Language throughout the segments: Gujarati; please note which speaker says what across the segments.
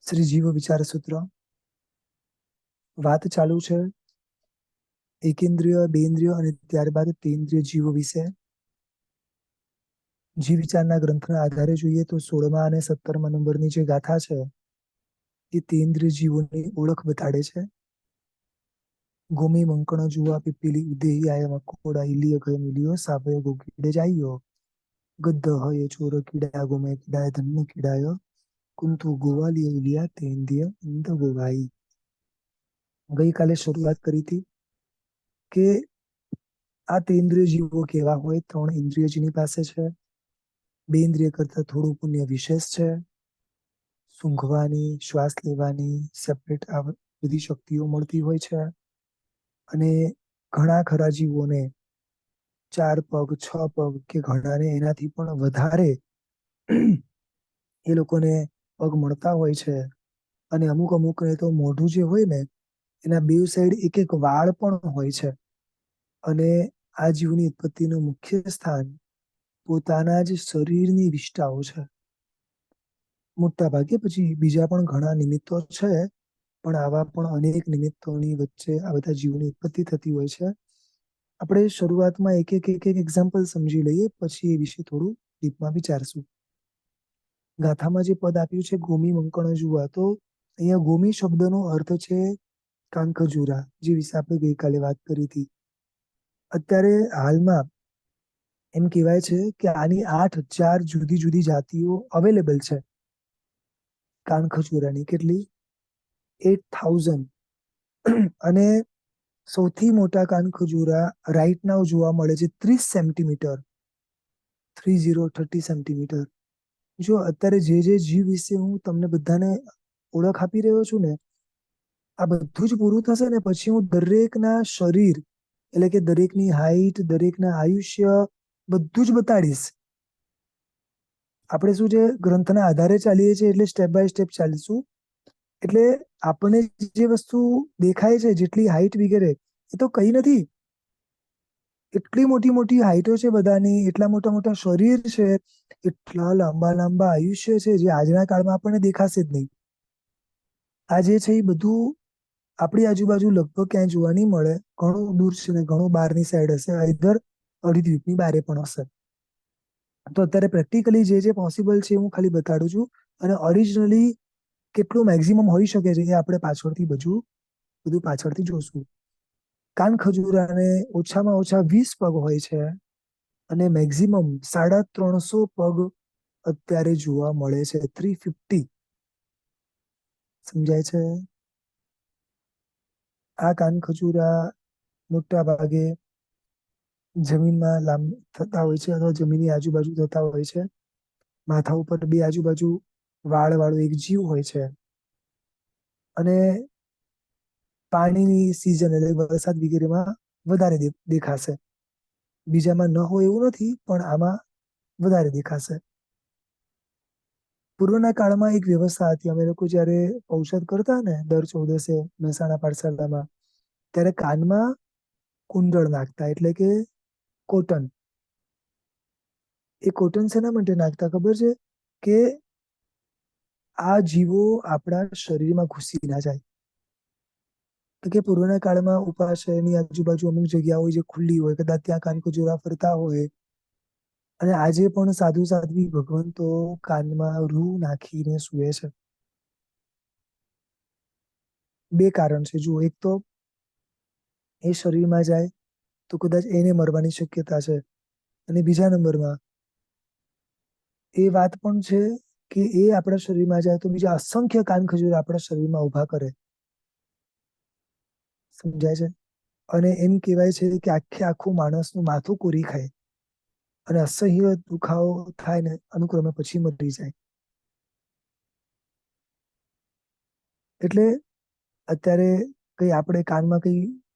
Speaker 1: શ્રી જીવ વિચાર સૂત્ર વાત ચાલુ છે એકેન્દ્રિય, બેન્દ્રિય અને ત્યારબાદ તેન્દ્રિય જીવો વિશે. જીવ વિચારના ગ્રંથના આધારે જોઈએ તો 16મા અને 17મા નંબરની જે ગાથા છે એ તેન્દ્રિય જીવોની ઓળખ બતાડે છે. ગોમી મંકણ જુવા પીપીલી ઉદેહી આય મકોડા ઇલિય ગય મિલિયો સાવય ગોકીડે જાયો ગદ્દ હય ચોર કીડા ગોમે કીડાય ધન્ય કીડાય કુંતુ ગોવાલિય ઇલિયા તેન્દ્રિય ઇન્દ ગોવાઈ. ગઈકાલે શરૂઆત કરી હતી કે આ તેન્દ્રિય જીવો કેવા હોય. 3 ઇન્દ્રિય જેની પાસે છે. 2 ઇન્દ્રિય કરતા થોડું પુણ્ય વિશેષ છે. સૂંઘવાની, શ્વાસ લેવાની સેપરેટ આ બધી શક્તિઓ મળતી હોય છે. અને ઘણા ખરા જીવોને 4 પગ, 6 પગ કે ઘણાને એનાથી પણ વધારે એ લોકોને પગ મળતા હોય છે. અને અમુક અમુકને તો મોઢું જે હોય ને એના 2 સાઈડ એક એક વાળ પણ હોય છે. અને આ જીવની ઉત્પત્તિનું મુખ્ય સ્થાન પોતાના જ શરીરની વિષ્ટાઓ છે. મોટા ભાગે પછી બીજા પણ ઘણા નિમિત્તો છે, પણ આવા પણ અનેક નિમિત્તોની વચ્ચે આ બધા જીવની ઉત્પત્તિ થતી હોય છે. આપણે શરૂઆતમાં એક એક એક્ઝામ્પલ સમજી લઈએ, પછી એ વિશે થોડું ડીપમાં વિચારશું. ગાથામાં જે પદ આપ્યું છે ગોમી મંકણ જુવા, તો અહીંયા ગોમી શબ્દનો અર્થ છે કાનખજૂરા, જે વિશે આપણે ગઈકાલે વાત કરી હતી. અત્યારે હાલમાં એમ કહેવાય છે કે આની 8000 જુદી જુદી જાતિઓ અવેલેબલ છે. કાનખજૂરાની કેટલી? 8000. અને સૌથી મોટા કાનખજૂરા રાઈટ નાવ જોવા મળે છે 30 સેન્ટીમીટર, 30 સેન્ટીમીટર. જો અત્યારે જે જીવ વિશે હું તમને બધાને ઓળખ આપી રહ્યો છું ને, આ બધું જ પૂરું થશે ને પછી હું દરેકના શરીર એટલે કે દરેકની હાઈટ, દરેકના આયુષ્ય બધું જ બતાડીશ. આપણે શું છે ગ્રંથના આધારે ચાલીએ છીએ એટલે સ્ટેપ બાય સ્ટેપ ચાલીશું. એટલે આપણને જે વસ્તુ દેખાય છે, જેટલી હાઈટ વગેરે, એ તો કઈ નથી. એટલી મોટી મોટી હાઈટો છે બધાની, એટલા મોટા મોટા શરીર છે, એટલા લાંબા લાંબા આયુષ્ય છે, જે આજના કાળમાં આપણને દેખાશે જ નહીં. આ જે છે એ બધું આપણી આજુબાજુ લગભગ ક્યાંય જોવા નહીં મળે. ઘણું દૂર છે ને ઘણું બહારની સાઈડ હશે, ઇધર અઢી દ્વીપની બારે પણ હશે. તો અત્યારે પ્રેક્ટિકલી જે પોસિબલ છે હું ખાલી બતાડું છું. અને ઓરિજિનલી કેટલું મેક્સિમમ હોઈ શકે છે એ આપણે બધું પાછળથી જોશું. કાનખજૂરાને ઓછામાં ઓછા 20 પગ હોય છે અને મેક્સિમમ 350 પગ અત્યારે જોવા મળે છે. 350. સમજાય છે? આ કાનખજૂરા મોટા ભાગે જમીનમાં થતા હોય છે અથવા જમીનની આજુબાજુ થતા હોય છે. માથા ઉપર 2 આજુબાજુ વાળ વાળું એક જીવ હોય છે. અને પાણીની સિઝન એટલે વરસાદ વગેરેમાં વધારે દેખાશે. બીજામાં ન હોય એવું નથી, પણ આમાં વધારે દેખાશે. પૂર્વના કાળમાં એક વ્યવસ્થા હતી. અમે લોકો જયારે ઔષધ કરતા ને દર 14 મહેસાણા પાઠશાળામાં, ત્યારે કાનમાં કુંડળ નાખતા, એટલે કે કોટન. એ કોટન શેના માટે નાખતા ખબર છે? કે આ જીવો આપણા શરીરમાં ઘૂસી ના જાય. તો કે પૂર્વના કાળમાં ઉપાશયની આજુબાજુ અમુક જગ્યા હોય જે ખુલ્લી હોય, કદાચ ત્યાં કાનખજૂરા ફરતા હોય. અને આજે પણ સાધુ સાધ્વી ભગવંતો કાનમાં રૂ નાખીને સૂવે છે. 2 કારણ છે. જુઓ, એક તો એ શરીરમાં જાય તો કદાચ એને મરવાની શક્યતા છે. અને બીજા નંબરમાં એ વાત પણ છે કે એ આપણા શરીરમાં જાય તો બીજા અસંખ્ય કાનખજૂરા આપણા શરીરમાં ઉભા કરે. સમજાય છે? અને એમ કહેવાય છે કે આખું માણસનું માથું કોરી ખાય અને અસહ્ય દુખાવો થાય ને અનુક્રમે પછી મરી જાય. એટલે અત્યારે આપણે કાનમાં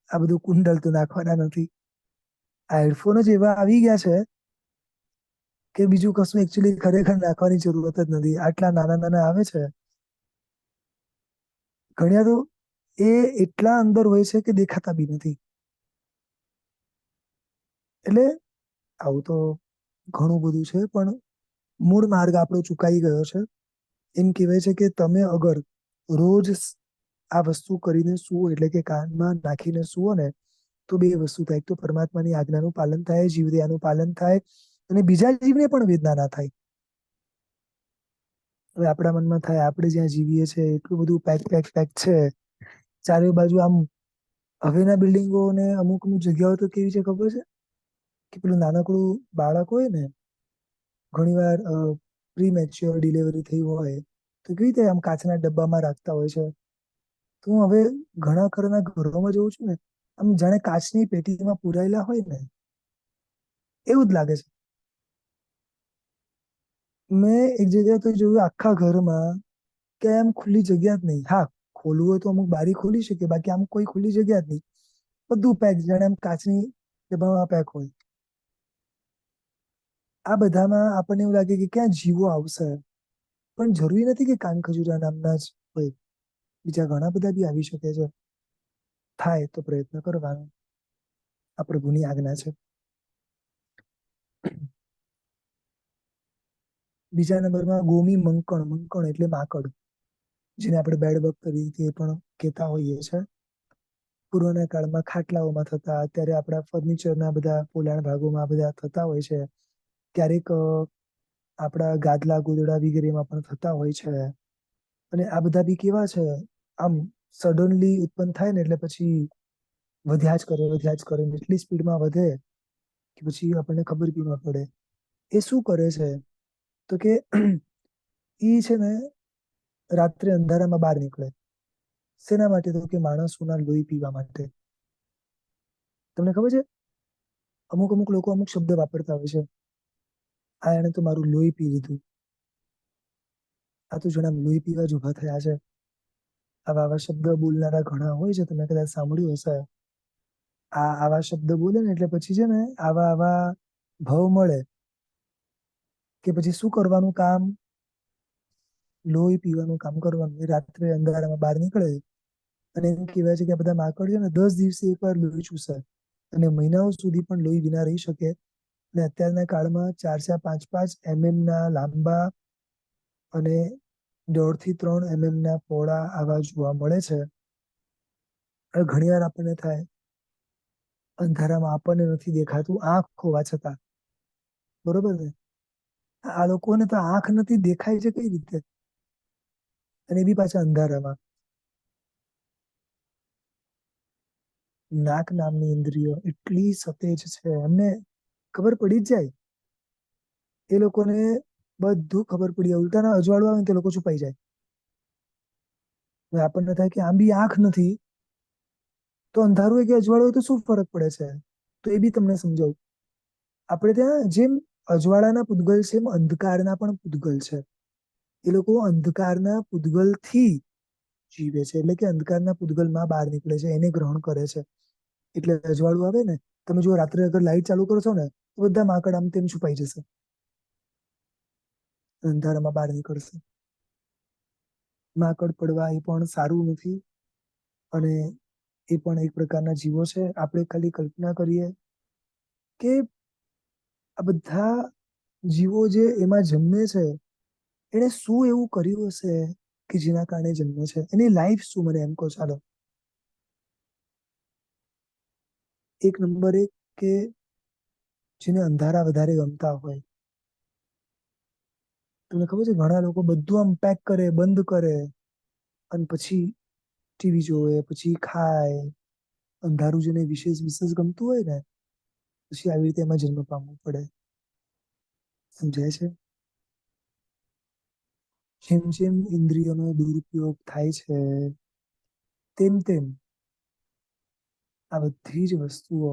Speaker 1: આ બધું કુંડલ તો નાખવાના નથી. આ હેડફોન જ એવા આવી ગયા છે કે બીજું કશું એકચ્યુઅલી ખરેખર નાખવાની જરૂરત જ નથી. આટલા નાના નાના આવે છે. ઘણા તો એ એટલા અંદર હોય છે કે દેખાતા બી નથી. એટલે આવું તો ઘણું બધું છે, પણ મૂળ માર્ગ આપણો ચૂકાઈ ગયો છે. એમ કહેવાય છે કે તમે અગર રોજ આ વસ્તુ કરીને સુવો, એટલે કે કાનમાં નાખીને સુવો ને, તો બે વસ્તુ થાય. એક તો પરમાત્માની આજ્ઞાનું પાલન થાય, જીવદયાનું પાલન થાય, અને બીજા જીવને પણ વેદના ના થાય. હવે આપણા મનમાં થાય, આપણે જ્યાં જીવીએ છીએ એટલું બધું પેક પેક પેક છે, ચારે બાજુ આમ હવેના બિલ્ડિંગો ને અમુક અમુક જગ્યાઓ તો કેવી છે ખબર છે, કે પેલું નાનકડું બાળક હોય ને, ઘણી વાર પ્રી મેચ્યોર ડિલિવરી થઈ હોય તો કેવી રીતે આમ કાચના ડબ્બામાં રાખતા હોય છે. તો હું હવે ઘણા ખરના ઘરોમાં જોઉં છું ને, આમ જાણે કાચની પેટીમાં પુરાયેલા હોય ને, એવું જ લાગે છે. મેં એક જગ્યાએ તો જોયું આખા ઘરમાં કે એમ ખુલ્લી જગ્યા જ નહીં. હા, ખોલવું હોય તો અમુક બારી ખોલી શકે, બાકી આમ કોઈ ખુલ્લી જગ્યા જ નહીં. બધું પેક, જાણે એમ કાચની ડબ્બામાં પેક હોય. આ બધામાં આપણને એવું લાગે કે ક્યાં જીવો આવશે, પણ જરૂરી નથી કે કાનખજૂરા નામના જ હોય, બીજા ઘણા બધા બી આવી શકે છે. થાય તો પ્રયત્ન કરવાનો, આ પ્રભુની આજ્ઞા છે. બીજા નંબરમાં ગોમી મંકણ. મંકણ એટલે માકડ, જેને આપણે બેડ બગ તરીકે પણ કહેતા હોઈએ છે. પૂર્વના કાળમાં ખાટલાઓમાં થતા, અત્યારે આપણા ફર્નિચરના બધા પોલાણ ભાગોમાં બધા થતા હોય છે. ક્યારેક આપણા ગાદલા ગોદડા વગેરેમાં પણ થતા હોય છે. અને આ બધા બી કેવા છે, આમ સડનલી ઉત્પન્ન થાય ને એટલે પછી વધ્યા જ કરે, વધ્યા જ કરે, એટલી સ્પીડમાં વધે કે પછી આપણને ખબર બી ન પડે. એ શું કરે છે, તો કે ઈ છે ને રાત્રે અંધારામાં બહાર નીકળે. શેના માટે? તો કે માણસોના લોહી પીવા માટે. તમને ખબર છે, અમુક અમુક લોકો અમુક શબ્દ વાપરતા હોય છે, આ એને તો મારું લોહી પી લીધું, આ તો જણા લોહી પીવા જ ઉભા થયા છે. આવા આવા શબ્દ બોલનારા ઘણા હોય છે, તમે કદાચ સાંભળ્યું હશે. આ આવા શબ્દ બોલે ને એટલે પછી છે ને આવા આવા ભાવ મળે, કે પછી શું કરવાનું કામ? લોહી પીવાનું કામ કરવાનું. એ રાત્રે અંધારામાં બહાર નીકળે અને એમ કહેવાય છે કે આ બધા માકડ છે ને 10 દિવસે એકવાર લોહી ચૂસે, અને મહિનાઓ સુધી પણ લોહી વિના રહી શકે. અને અત્યારના કાળમાં 4 5 5 ના લાંબા અને 1.5 થી 3 ના પહોળા આવા જોવા મળે છે. હવે ઘણી વાર આપણને થાય, અંધારામાં આપણને નથી દેખાતું આંખ હોવા છતાં, બરોબર ને? આ લોકોને તો આંખ નથી, દેખાય છે કઈ રીતે? અને એ બી પાછા અંધારામાં. નાક નામની ઇન્દ્રિયો એટલી સતેજ છે, એમને ખબર પડી જ જાય. એ લોકોને બધું ખબર પડી જાય. ઉલટાના અજવાળું આવે ને તે લોકો છુપાઈ જાય. હવે આપણને થાય કે આમ બી આંખ નથી, તો અંધારું હોય કે અજવાળું હોય તો શું ફરક પડે છે? તો એ બી તમને સમજાવું. આપણે ત્યાં જેમ અજવાળાના પૂતગલ છે, એમ અંધકારના પણ પૂતગલ છે. એ લોકો અંધકારના પૂતગલ થી જીવે છે, એટલે કે અંધકારના પૂતગલમાં બહાર નીકળે છે, એને ગ્રહણ કરે છે. એટલે અજવાળું આવે ને, તમે જો રાત્રે અગર લાઈટ ચાલુ કરશો ને, તો બધા માકડ આમ તેમ છુપાઈ જશે, અંધારામાં બહાર નીકળશે. માકડ પડવા એ પણ સારું નથી, અને એ પણ એક પ્રકારના જીવો છે. આપણે ખાલી કલ્પના કરીએ કે આ બધા જીવો જે એમાં જન્મે છે, એને શું એવું કર્યું હશે કે જેના કારણે જન્મે છે? એની લાઈફ શું? મને એમ કહો. ચાલો, એક નંબર એક, કે જેને અંધારા વધારે ગમતા હોય. તમને ખબર છે, ઘણા લોકો બધું આમ પેક કરે, બંધ કરે, અને પછી ટીવી જોવે, પછી ખાય. અંધારું જેને વિશેષ વિશેષ ગમતું હોય ને, પછી આવી રીતે એમાં જન્મ પામવું પડે. સમજાય છે? જેમ જેમ ઇન્દ્રિયોનો દુરુપયોગ થાય છે, તેમ તેમ આ બધી જ વસ્તુઓ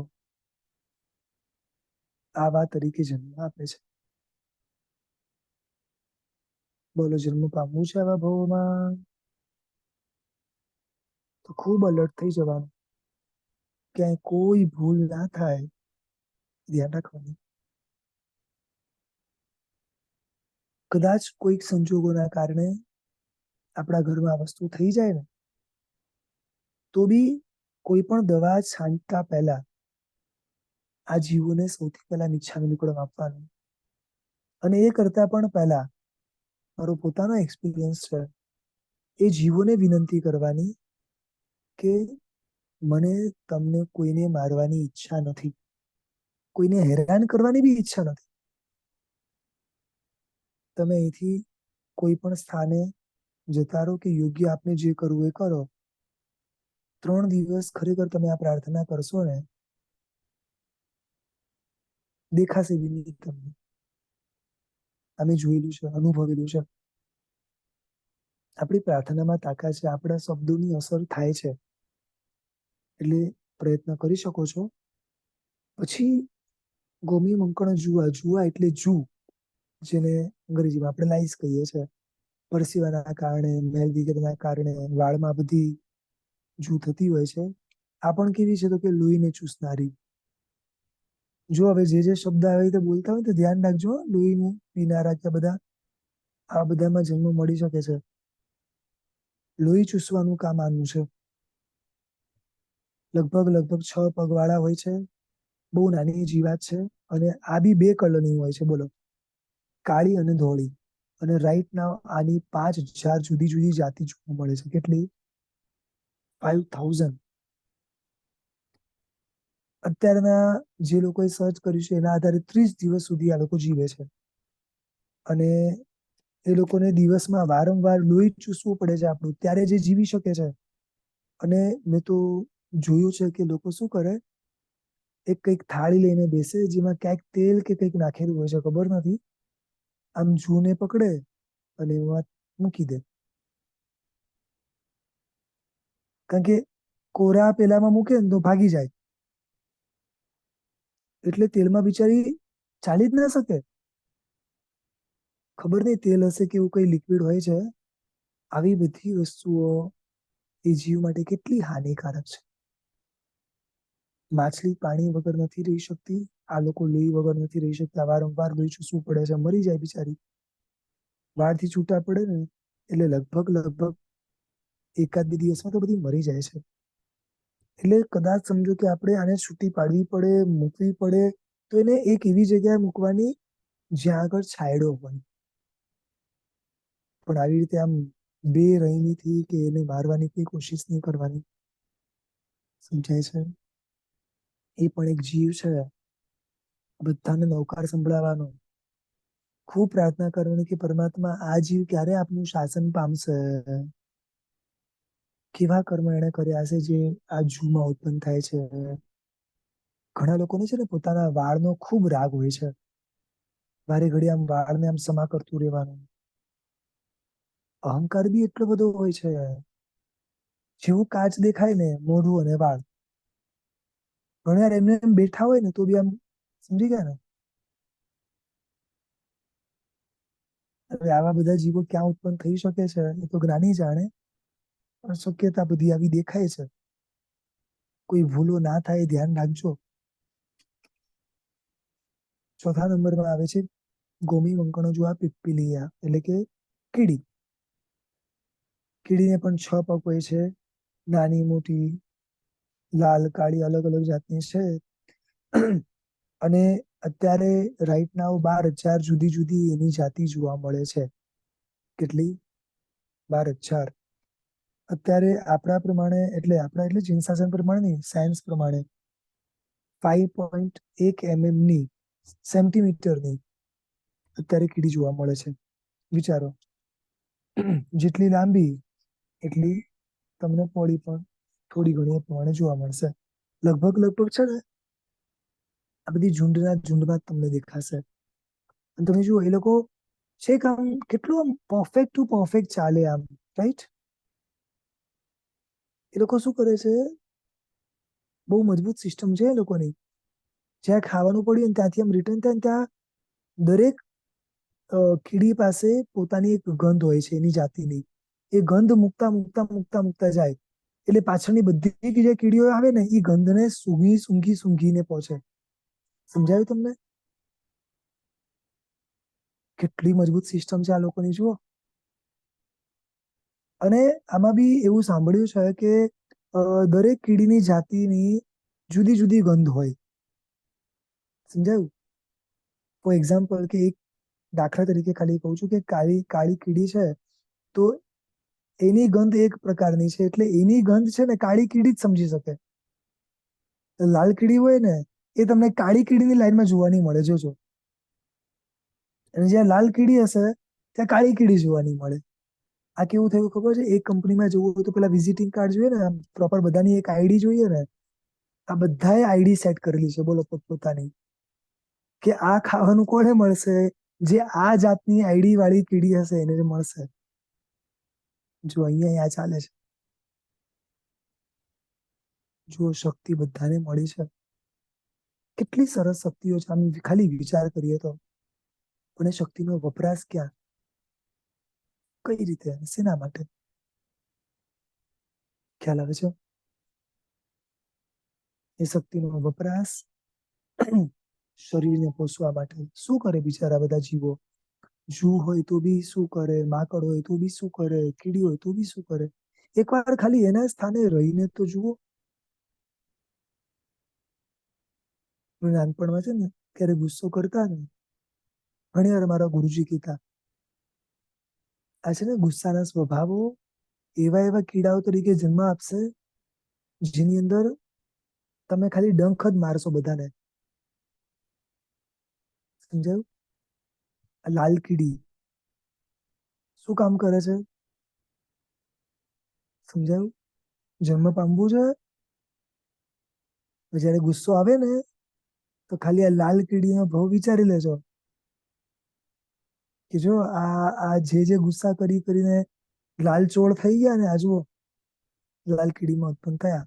Speaker 1: આવા તરીકે જન્મ આપે છે. બોલો, જન્મ પામવું છે આવા ભવોમાં, તો ખૂબ અલર્ટ થઈ જવાનું. ક્યાંય કોઈ ભૂલ ના થાય, ધ્યાન રાખવાનું. કદાચ કોઈક સંજોગોના કારણે આપણા ઘરમાં આ વસ્તુ થઈ જાય ને, તો બી કોઈ પણ દવા છાંટતા પહેલા આ જીવોને સૌથી પહેલા મિચ્છામી આપવાનું. અને એ કરતા પણ પહેલા મારો પોતાનો એક્સપિરિયન્સ છે. એ જીવોને વિનંતી કરવાની કે મને તમને કોઈને મારવાની ઈચ્છા નથી, કોઈને હેરાન કરવાની બી ઈચ્છા નથી. તમે અહીંથી કોઈ પણ સ્થાને જતા રહો કે યોગ્ય આપને જે કરવું એ કરો. 3 દિવસ ખરેખર તમે આ પ્રાર્થના કરશો ને, દેખાશે બી નહીં તમને. અમે જોયેલું છે, અનુભવેલું છે. આપણી પ્રાર્થનામાં તાકાત છે, આપણા શબ્દોની અસર થાય છે. એટલે પ્રયત્ન કરી શકો છો. પછી ગોમી મંકણ જુઆ, જુઆ એટલે જુ, જેને અંગ્રેજીમાં આપણે લાઈસ કહીએ છીએ. પરસીવાના કારણે, મેલ વિગરના કારણે વાળમાં બધી જુ થતી હોય છે. આ પણ કેવી છે તો કે લોહીને ચૂસનારી. જો હવે જે શબ્દ આવી રીતે બોલતા હોય તો ધ્યાન રાખજો. લોહીનું પીનારા કે બધા, આ બધામાં જન્મ મળી શકે છે. લોહી ચૂસવાનું કામ આનું છે. લગભગ 6 પગવાળા હોય છે. બહુ નાની જીવાત છે. અને આ બી 2 કલરની હોય છે, બોલો, કાળી અને ધોળી. અને રાઈટ નાવ આની 5000 જુદી જુદી જાતિ જોવા મળે છે. કેટલી? 5000. અત્યારના જે લોકોએ સર્ચ કર્યું છે એના આધારે 30 દિવસ સુધી આ લોકો જીવે છે. અને એ લોકોને દિવસમાં વારંવાર લોહી ચૂસવું પડે છે આપણું, ત્યારે જે જીવી શકે છે. અને મેં તો જોયું છે કે લોકો શું કરે, એક કંઈક થાળી લઈને બેસે જેમાં ક્યાંક તેલ કે કંઈક નાખેલું હોય છે, ખબર નથી. આમ જૂને પકડે અને એમાં મૂકી દે. કારણ કે કોરા પેલામાં મૂકે ને તો ભાગી જાય. એટલે તેલમાં બિચારી ચાલી જ ના શકે. ખબર નહીં તેલ હશે કે એવું કઈ લિક્વિડ હોય છે. આવી બધી વસ્તુઓ એ જીવ માટે કેટલી હાનિકારક છે. માછલી પાણી વગર નથી રહી શકતી. આ લોકો લોહી વગર નથી રહી શકતા. વારંવાર લોહી ચૂસવું પડે છે, મરી જાય બિચારી. વાળથી છૂટા પડે ને એટલે લગભગ એકાદ બે દિવસમાં તો બધી મરી જાય છે. એટલે કદાચ સમજો કે આપણે આને છૂટી પાડવી પડે, મૂકવી પડે, તો એને એક એવી જગ્યાએ મૂકવાની જ્યાં આગળ છાંયડો હોય. પણ આવી રીતે આમ બેરહેમીથી કે એને મારવાની કોઈ કોશિશ નહીં કરવાની. સમજાય છે? એ પણ એક જીવ છે. બધાને નવકાર સંભળાવવાનો. ખૂબ પ્રાર્થના કરવાની કે પરમાત્મા આ જીવ ક્યારે આપનું શાસન પામશે. કેવા કર્મ એને કર્યા છે જે આ જૂમાં ઉત્પન્ન થાય છે. ઘણા લોકોને છે ને પોતાના વાળનો ખૂબ રાગ હોય છે. વારે ઘડી આમ વાળને આમ સમા કરતું રહેવાનું. અહંકાર બી એટલો બધો હોય છે. જેવું કાચ દેખાય ને મોઢું અને વાળ. ઘણી વાર એમને એમ બેઠા હોય ને તો બી આમ સમજી ગયા ને. હવે આવા બધા જીવો ક્યાં ઉત્પન્ન થઈ શકે છે એ તો જ્ઞાની જાણે. પણ શક્યતા બધી આવી દેખાય છે. કોઈ ભૂલો ના થાય ધ્યાન રાખજો. ચોથા નંબરમાં આવે છે ગોમી વંકણજુઆ પીપ્પિલિયા, એટલે કે કીડી. કીડીને પણ 6 પગ હોય છે. નાની મોટી, લાલ કાળી અલગ અલગ જાતની છે. અને અત્યારે રાઈટ નાવ 12,000 જુદી જુદી એની જાતિ જોવા મળે છે. કેટલી? 12,000. અત્યારે આપણા પ્રમાણે, એટલે જીનશાસન પ્રમાણે નહીં, સાયન્સ પ્રમાણે 5.1 ની સેન્ટીમીટરની અત્યારે કીડી જોવા મળે છે. વિચારો, જેટલી લાંબી એટલી તમને પહોળી પણ થોડી ઘણી પ્રમાણે જોવા મળશે. લગભગ છે ને આ બધી ઝુંડના ઝુંડમાં જ તમને દેખાશે. અને તમે જુઓ એ લોકો છે કે આમ કેટલું આમ પરફેક્ટ ટુ પરફેક્ટ ચાલે આમ, રાઈટ? એ લોકો શું કરે છે, બહુ મજબૂત સિસ્ટમ છે એ લોકોની. જ્યાં ખાવાનું પડ્યું ને ત્યાંથી આમ રિટર્ન થાય ને ત્યાં દરેક કીડી પાસે પોતાની એક ગંધ હોય છે એની જાતિની. એ ગંધ મૂકતા જાય. એટલે પાછળની બધી જે કીડીઓ આવે ને એ ગંધને સૂંઘીને પહોંચે. સમજાયું તમને? કેટલી મજબૂત સિસ્ટમ છે આ લોકોની, જુઓ. અને આમાં બી એવું સાંભળ્યું છે કે દરેક કીડીની જાતિની જુદી જુદી ગંધ હોય. સમજાયું? ફોર એક્ઝામ્પલ કે એક દાખલા તરીકે ખાલી કહું છું કે કાળી કાળી કીડી છે તો એની ગંધ એક પ્રકારની છે, એટલે એની ગંધ છે ને કાળી કીડી જ સમજી શકે. લાલ કીડી હોય ને એ તમને કાળી કીડીની લાઈનમાં જોવા નહીં મળે, જોજો. અને જ્યાં લાલ કીડી હશે ત્યાં કાળી કીડી જોવા નહીં મળે. આ કેવું થયું ખબર છે? એક કંપનીમાં જવું હોય તો પેલા વિઝિટિંગ કાર્ડ જોઈએ ને, પ્રોપર બધાની એક આઈડી જોઈએ ને. આ બધાએ આઈડી સેટ કરેલી છે, બોલો, પોતપોતાની, કે આ ખાવાનું કોને મળશે? જે આ જાતની આઈડી વાળી કીડી હશે એને જ મળશે. જો અહીંયા આ ચાલે છે. જો શક્તિ બધાને મળી છે. કેટલી સરસ શક્તિઓ છે, આમ ખાલી વિચાર કરીએ તો. પણ એ શક્તિનો વપરાશ ક્યાં, કઈ રીતે, શેના માટે? ખ્યાલ આવે છે? એ શક્તિનો વપરાશ શરીરને પોષવા માટે. શું કરે બિચારા બધા જીવો? જૂ હોય તો બી શું કરે, માકડ હોય તો બી શું કરે, કીડી હોય તો બી શું કરે? એકવાર ખાલી એના સ્થાને રહીને તો જુઓ. નાનપણમાં છે ને ક્યારે ગુસ્સો કરતા ને, ઘણી વાર મારા ગુરુજી કહેતા, આ છે ને ગુસ્સાના સ્વભાવો એવા એવા કીડાઓ તરીકે જન્મ આપશે જેની અંદર તમે ખાલી ડંખ જ મારશો બધાને. સમજાયું? લાલ કીડી શું કામ કરે છે? સમજાયું? જન્મ પામવું છે. જયારે ગુસ્સો આવે ને તો ખાલી આ લાલ કીડીનો ભાવ વિચારી લેજો કે જો આ જે ગુસ્સા કરીને લાલ ચોળ થઈ ગયા ને, આ જુઓ લાલ કીડીમાં ઉત્પન્ન થયા.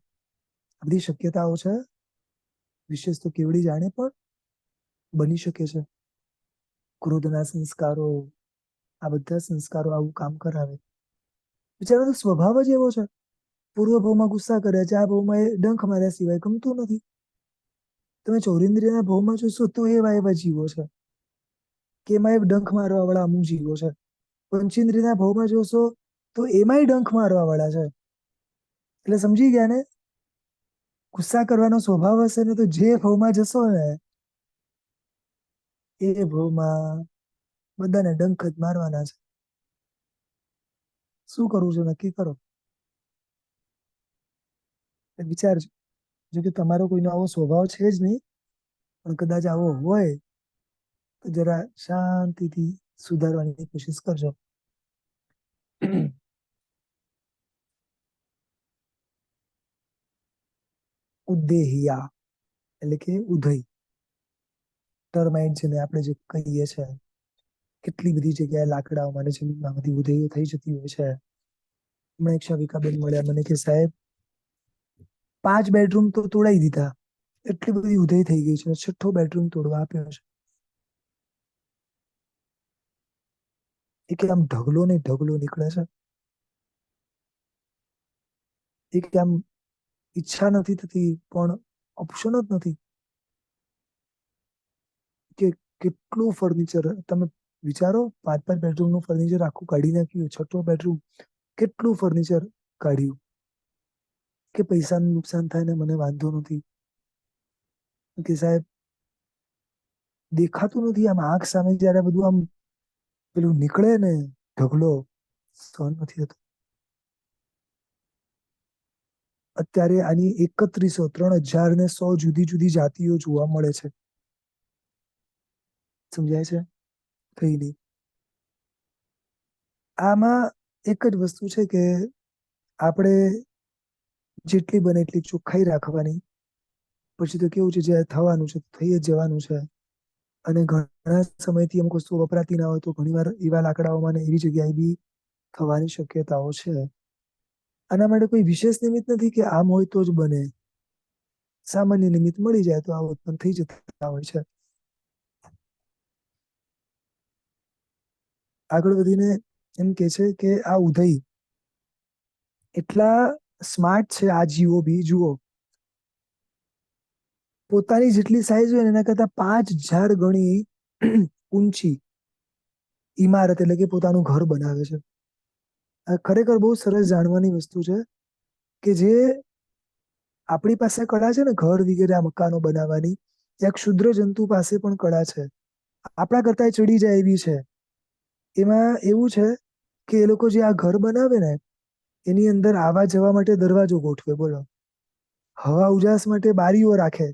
Speaker 1: આ બધી શક્યતાઓ છે. વિશેષ તો કેવડી જાણે, પણ બની શકે છે. ક્રોધના સંસ્કારો, આ બધા સંસ્કારો આવું કામ કરાવે. બિચારાનો સ્વભાવ જ એવો છે. પૂર્વ ભાવમાં ગુસ્સા કર્યા છે, આ ભાવમાં એ ડંખ માર્યા સિવાય ગમતું નથી. તમે ચોરિંદ્રિયના ભાવમાં જોશો તો એવા એવા જીવો છે કે એમાં એ ડંખ મારવા વાળા અમુક જીવો છે. પંચેન્દ્રિયના ભાવમાં જોશો તો એમાંય ડંખ મારવા વાળા છે. એટલે સમજી ગયા ને? ગુસ્સા કરવાનો સ્વભાવ હશે ને તો જે ભાવમાં જશો ને એ ભાવમાં બધાને ડંખ જ મારવાના છે. શું કરવું છે નક્કી કરો. વિચારજો. જો કે તમારો કોઈનો આવો સ્વભાવ છે જ નહીં, પણ કદાચ આવો હોય તો જરા શાંતિથી સુધારવાની કોશિશ કરજો. ઉદ્દેહિયા એટલે કે ઉધઈ, ટર્માઇટ જેને આપણે જે કહીએ છીએ. કેટલી બધી જગ્યાએ લાકડાઓમાં જમીનમાં બધી ઉધઈઓ થઈ જતી હોય છે. હમણાં એક શાવિકાબેન મળ્યા મને કે સાહેબ 5 બેડરૂમ તો તોડાઈ દીધા, એટલી બધી ઉધઈ થઈ ગઈ છે, 6થો બેડરૂમ તોડવા આપ્યો છે. એ કે આમ ઢગલો ને ઢગલો નીકળે છે. એ કે આમ ઈચ્છા નથી થતી પણ ઓપ્શન જ નથી. કે કેટલું ફર્નિચર તમે વિચારો, 5 બેડરૂમ નું ફર્નિચર આખું કાઢી નાખ્યું. 6થો બેડરૂમ, કેટલું ફર્નિચર કાઢ્યું. કે પૈસાનું નુકસાન થાય ને મને વાંધો નથી. કે સાહેબ દેખાતું નથી, આમ આંખ સામે જયારે બધું આમ પેલું નીકળે ને ઢગલો, સહન નથી થતો. અત્યારે આની 3100 જુદી જુદી જાતિઓ જોવા મળે છે. સમજાય છે? કઈ નહીં. આમાં એક જ વસ્તુ છે કે આપણે જેટલી બને એટલી ચોખ્ખાઈ રાખવાની. પછી તો કેવું છે, જે થવાનું છે થઈ જ જવાનું છે. અને ઘણા સમયથી અમુક વસ્તુ વપરાતી ના હોય તો ઘણીવાર એવા લાકડાઓમાં ને એવી જગ્યાએ બી થવાની શક્યતાઓ છે. આના માટે કોઈ વિશેષ નિમિત્ત નથી કે આમ હોય તો જ બને. સામાન્ય નિમિત્ત મળી જાય તો આ ઉત્પન્ન થઈ જતા હોય છે. આગળ વધીને એમ કે છે કે આ ઉધઈ એટલા સ્માર્ટ છે. આ જીવો બી જુઓ, પોતાની જેટલી સાઈઝ હોય એના કરતા 5000 ગણી ઊંચી ઇમારત એટલે કે પોતાનું ઘર બનાવે છે. આ ખરેખર બહુ સરસ જાણવાની વસ્તુ છે કે જે આપણી પાસે કળા છે ને ઘર વગેરે મકાનો બનાવવાની, ત્યાં ક્ષુદ્ર જંતુ પાસે પણ કળા છે. આપણા કરતા ચડી જાય એવી છે. એમાં એવું છે કે એ લોકો જે આ ઘર બનાવે ને એની અંદર આવવા જવા માટે દરવાજો ગોઠવે, બોલો. હવા ઉજાસ માટે બારીઓ રાખે,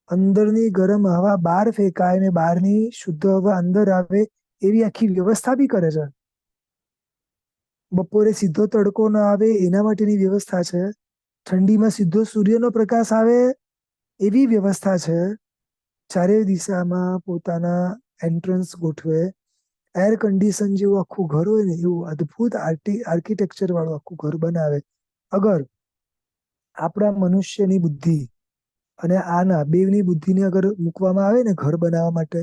Speaker 1: અંદરની ગરમ હવા બહાર ફેંકાય ને બહારની શુદ્ધ હવા અંદર આવે, એવી આખી વ્યવસ્થા બી કરે છે. બપોરે સીધો તડકો ના આવે એના માટેની વ્યવસ્થા છે. ઠંડીમાં સીધો સૂર્યનો પ્રકાશ આવે એવી વ્યવસ્થા છે. ચારે દિશામાં પોતાના એન્ટ્રન્સ ગોઠવે, એર કન્ડિશન જેવું આખું ઘર હોય ને એવું અદ્ભુત આર્કિટેક્ચર વાળું આખું ઘર બનાવે. અગર આપણા મનુષ્યની બુદ્ધિ અને આના બેવની બુદ્ધિને અગર મૂકવામાં આવે ને ઘર બનાવવા માટે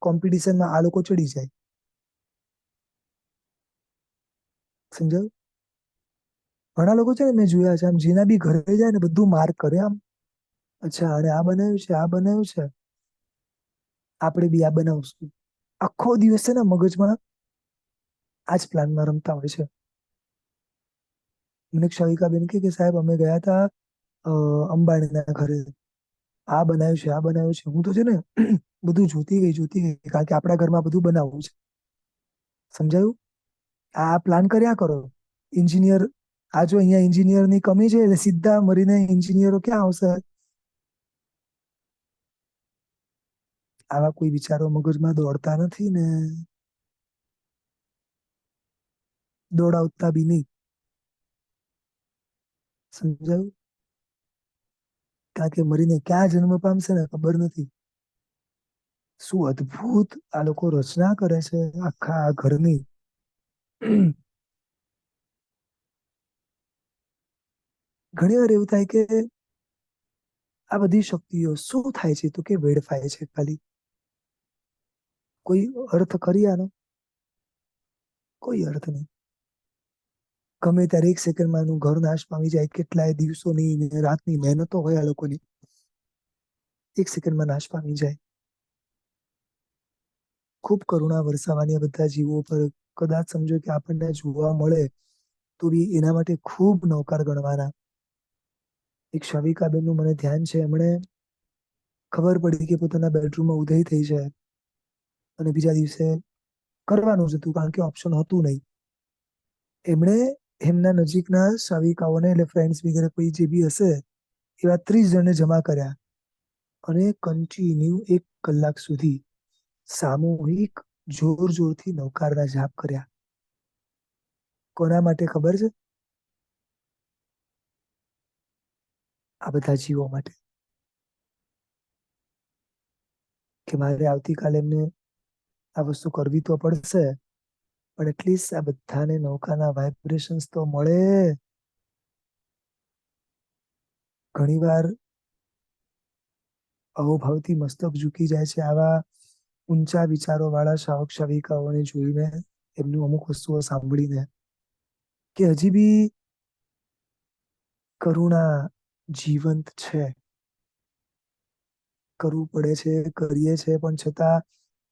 Speaker 1: કોમ્પિટિશનમાં, આ લોકો ચડી જાય. સમજાયું? ઘણા લોકો છે ને, મેં જોયા છે, આમ જેના બી ઘરે જાય ને બધું માર્ક કરે આમ. અચ્છા, અને આ બનાવ્યું છે, આ બનાવ્યું છે, આપણે બી આ બનાવશું. આખો દિવસ છે ને મગજમાં આ જ પ્લાનમાં રમતા હોય છે. મને ક્ષવિકાબેન કે સાહેબ અમે ગયા હતા અંબાણીના ઘરે, આ બનાવ્યું છે, આ બનાવ્યું છે. હું તો છે ને બધું જોતી ગઈ કારણ કે આપણા ઘરમાં બધું બનાવવું છે. સમજાયું? આ પ્લાન કર્યા કરો. એન્જિનિયર, આ જો અહીંયા એન્જિનિયરની કમી છે એટલે સીધા મરીને એન્જિનિયરો ક્યાં આવશે? આવા કોઈ વિચારો મગજમાં દોડતા નથી ને, દોડાવતા બી નહીં. સમજાયું? કારણ કે મરીને ક્યાં જન્મ પામશે ને ખબર નથી. શું અદ્ભુત આ લોકો રચના કરે છે આખા ઘરની. ઘણી વાર એવું થાય કે આ બધી શક્તિઓ શું થાય છે? તો કે વેડફાય છે ખાલી. કોઈ અર્થ કરી આનો? કોઈ અર્થ નહીં. ગમે ત્યારે એક સેકન્ડમાં એનું ઘર નાશ પામી જાય. કેટલાય દિવસોની ને રાતની મહેનતો હોય આ લોકોની, એક સેકન્ડમાં નાશ પામી જાય. ખૂબ કરુણા વરસાવવાની બધા જીવો પર. કદાચ સમજો કે આપણને જોવા મળે તો બી એના માટે ખૂબ નૌકાર ગણવાના. એક શવિકાબેનનું મને ધ્યાન છે, એમણે ખબર પડી કે પોતાના બેડરૂમમાં ઉદય થઈ જાય અને બીજા દિવસે કરવાનું જ હતું કારણ કે ઓપ્શન હતું નહીં. એમણે એમના નજીકના શાવિકાઓને એટલે ફ્રેન્ડ્સ વગેરે કોઈ જે બી હશે એવા 30 જણને જમા કર્યા અને કન્ટિન્યુ 1 કલાક સુધી સામૂહિક જોરથી નવકારના જાપ કર્યા. કોના માટે ખબર છે? આ બધા જીવો માટે. કે મારે આવતીકાલે એમને આ વસ્તુ કરવી તો પડશે, પણ એટલીસ્ટ આ બધાને નૌકાના વાઇબ્રેશન્સ તો મળે. ઘણીવાર અહોભાવથી મસ્તક ઝૂકી જાય છે આવા ઊંચા વિચારો વાળા શાવક શાવિકાઓને જોઈને, એમનું અમુક વસ્તુઓ સાંભળીને, કે હજી બી કરુણા જીવંત છે. કરવું પડે છે, કરીએ છે, પણ છતાં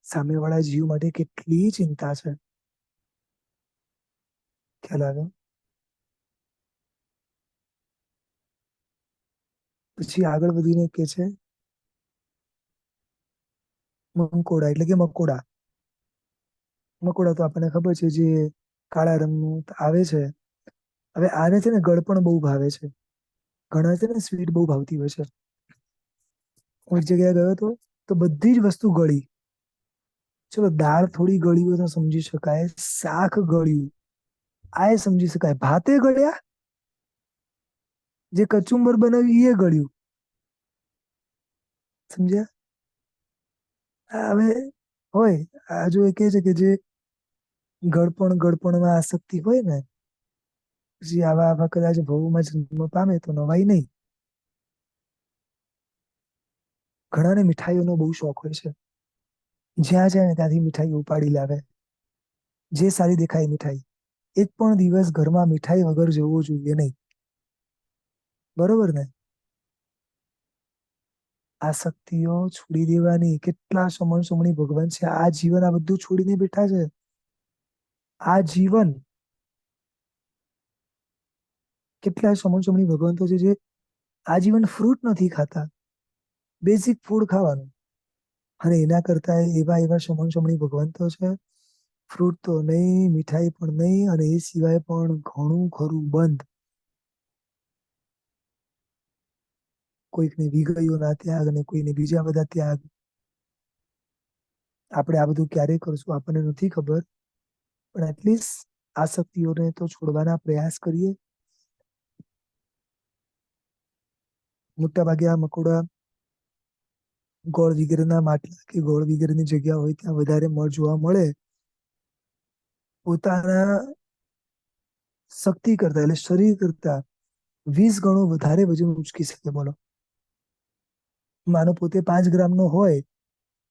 Speaker 1: સામેવાળા જીવ માટે કેટલી ચિંતા છે. ખ્યાલ આવ્યો? પછી આગળ વધીને કે છે મંકોડા એટલે કે મકોડા. મકોડા તો આપણને ખબર છે જે કાળા રંગનું આવે છે. હવે આને છે ને ગળપણ બહુ ભાવે છે. ઘણા છે ને સ્વીટ બહુ ભાવતી હોય છે. હું એક જગ્યાએ ગયો હતો તો બધી જ વસ્તુ ગળી. ચલો દાળ થોડી ગળી હોય તો સમજી શકાય, શાક ગળ્યું આ એ સમજી શકાય, ભાતે ગળ્યા, જે કચુંબર બનાવ્યું એ ગળ્યું. સમજ્યા? હવે હોય આ જો એ કે છે કે જે ગળપણમાં આસક્તિ હોય ને, પછી આવા કદાચ ભવમાં જન્મ પામે તો નવાઈ નહીં. ઘણાને મીઠાઈઓનો બહુ શોખ હોય છે. જ્યાં જાય ને ત્યાંથી મીઠાઈ ઉપાડી લાવે. જે સારી દેખાય મીઠાઈ. એક પણ દિવસ ઘરમાં મીઠાઈ વગર જવું જોઈએ નહીં. બરોબર ને? આસક્તિઓ છોડી દેવાની. કેટલા સમણી ભગવાન છે, આ જીવન આ બધું છોડીને બેઠા છે. આ જીવન કેટલા સમણી ભગવાન તો છે જે આજીવન ફ્રૂટ નથી ખાતા, બેઝિક ફૂડ ખાવાનું. અને એના કરતા એવા સમણી ભગવાન તો છે ફ્રૂટ તો નહીં, મીઠાઈ પણ નહીં, અને એ સિવાય પણ ઘણું ખરું બંધ. કોઈકને વિગયોના ત્યાગ અને કોઈને બીજા બધા ત્યાગ. આપણે આ બધું ક્યારે કરશું આપણને નથી ખબર, પણ એટલીસ્ટ આસક્તિઓને તો છોડવાના પ્રયાસ કરીએ. મોટા ભાગે આ મકોડા ગોળ વગેરેના માટલા કે ગોળ વગેરેની જગ્યા હોય ત્યાં વધારે મળ જોવા મળે. પોતાના શક્તિ કરતા એટલે શરીર કરતા 20 ગણો વધારે વજન ઉચકી શકે. બોલો, માનો પોતે 5 ગ્રામ નો હોય,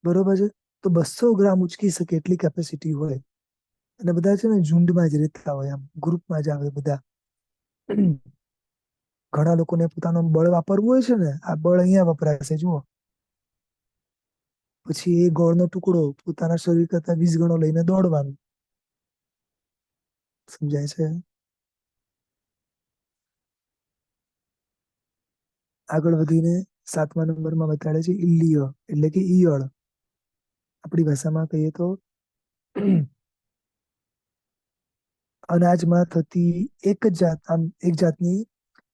Speaker 1: બરોબર છે, તો 200 ગ્રામ ઉચકી શકે એટલી કેપેસિટી હોય. અને બધા છે ને ઝુંડમાં જ રહેતા હોય, આમ ગ્રુપમાં જ આવે બધા. ઘણા લોકોને પોતાનું બળ વાપરવું હોય છે ને, આ બળ અહીંયા વપરાશે જુઓ. પછી એ ગોળનો ટુકડો પોતાના શરીર કરતા 20 ગણો લઈને દોડવાનું. સમજાય છે? આગળ વધીને 7મા નંબરમાં બતાડે છે ઇલ્લીય એટલે કે ઈયળ. આપણી ભાષામાં કહીએ તો અનાજમાં થતી એક જાતની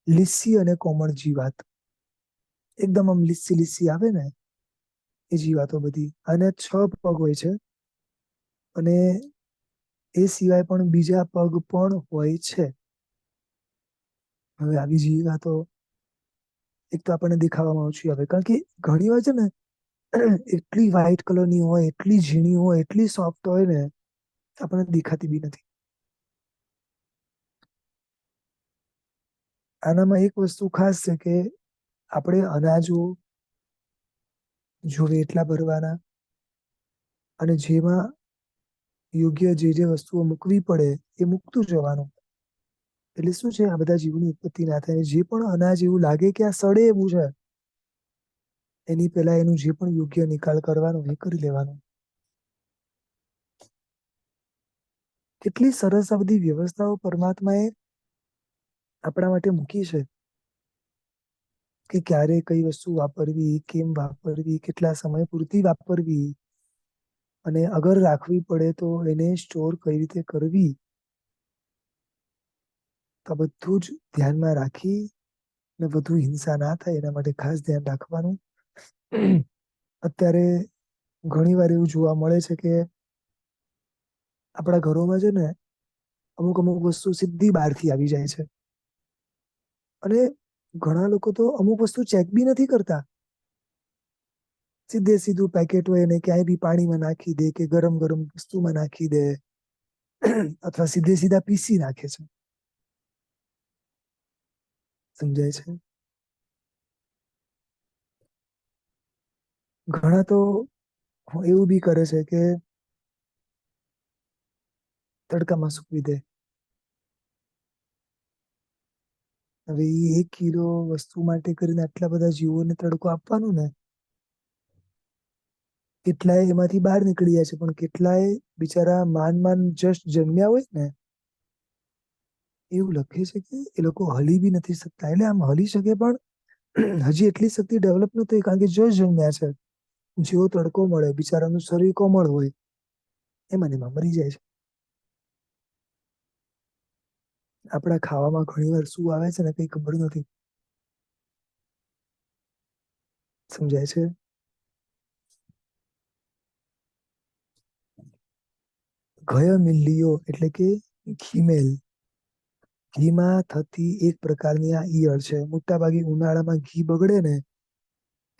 Speaker 1: લીસી અને કોમળ જીવાત. એકદમ આમ લીસી લીસી આવે ને એ જીવાતો બધી. અને 6 પગ હોય છે, અને એ સિવાય પણ બીજા પગ પણ હોય છે. હવે આવી જીવાતો એક તો આપણને દેખાવામાં ઓછી આવે, કારણ કે ઘણી વાર છે ને એટલી વ્હાઈટ કલરની હોય, એટલી ઝીણી હોય, એટલી સોફ્ટ હોય ને આપણને દેખાતી બી નથી. આનામાં એક વસ્તુ ખાસ છે કે આપણે અનાજો જોવે એટલા ભરવાના, અને જેમાં યોગ્ય જે જે વસ્તુઓ મૂકવી પડે એ મૂકતું જવાનું. એટલે શું છે, આ બધા જીવની ઉત્પત્તિ ના થાય. જે પણ અનાજ એવું લાગે કે આ સડે એવું છે, એની પહેલા એનું જે પણ યોગ્ય નિકાલ કરવાનો એ કરી લેવાનો. કેટલી સરસ આ બધી વ્યવસ્થાઓ પરમાત્માએ આપણા માટે મૂકી છે, કે ક્યારે કઈ વસ્તુ વાપરવી, કેમ વાપરવી, કેટલા સમય પૂરતી વાપરવી, અને અગર રાખવી પડે તો એને સ્ટોર કઈ રીતે કરવી. તો બધું જ ધ્યાનમાં રાખી ને વધુ હિંસા ના થાય એના માટે ખાસ ધ્યાન રાખવાનું. અત્યારે ઘણી વાર એવું જોવા મળે છે કે આપણા ઘરોમાં છે ને અમુક અમુક વસ્તુ સીધી બહારથી આવી જાય છે, અને ઘણા લોકો તો અમુક વસ્તુ ચેક બી નથી કરતા. સીધે સીધું પેકેટ હોય એને ક્યાંય બી પાણીમાં નાખી દે કે ગરમ ગરમ વસ્તુમાં નાખી દે, અથવા સીધે સીધા પીસી નાખે છે. સમજાય છે? ઘણા તો એવું બી કરે છે કે તડકામાં સૂકવી દે. હવે એ 1 કિલો વસ્તુ માટે કરીને આટલા બધા જીવોને તડકો આપવાનો ને, કેટલાય એમાંથી બહાર નીકળી જાય છે, પણ કેટલાય બિચારા માંડ જસ્ટ જન્મ્યા હોય ને, એવું લખે છે કે એ લોકો હલી બી નથી શકતા. એટલે આમ હલી શકે પણ હજી એટલી શક્તિ ડેવલપ નથી થઈ, કારણ કે જસ્ટ જન્મ્યા છે. જેવો તડકો મળે, બિચારાનું શરીર કોમળ હોય, એમાં ને એમાં મરી જાય છે. આપણા ખાવામાં ઘણી વાર શું આવે છે ને કઈ ખબર નથી. સમજાય છે? ઘય મિલ્લીઓ એટલે કે ઘીમેલ. ઘીમાં થતી એક પ્રકારની આ ઈયળ છે. મોટા ભાગે ઉનાળામાં ઘી બગડે ને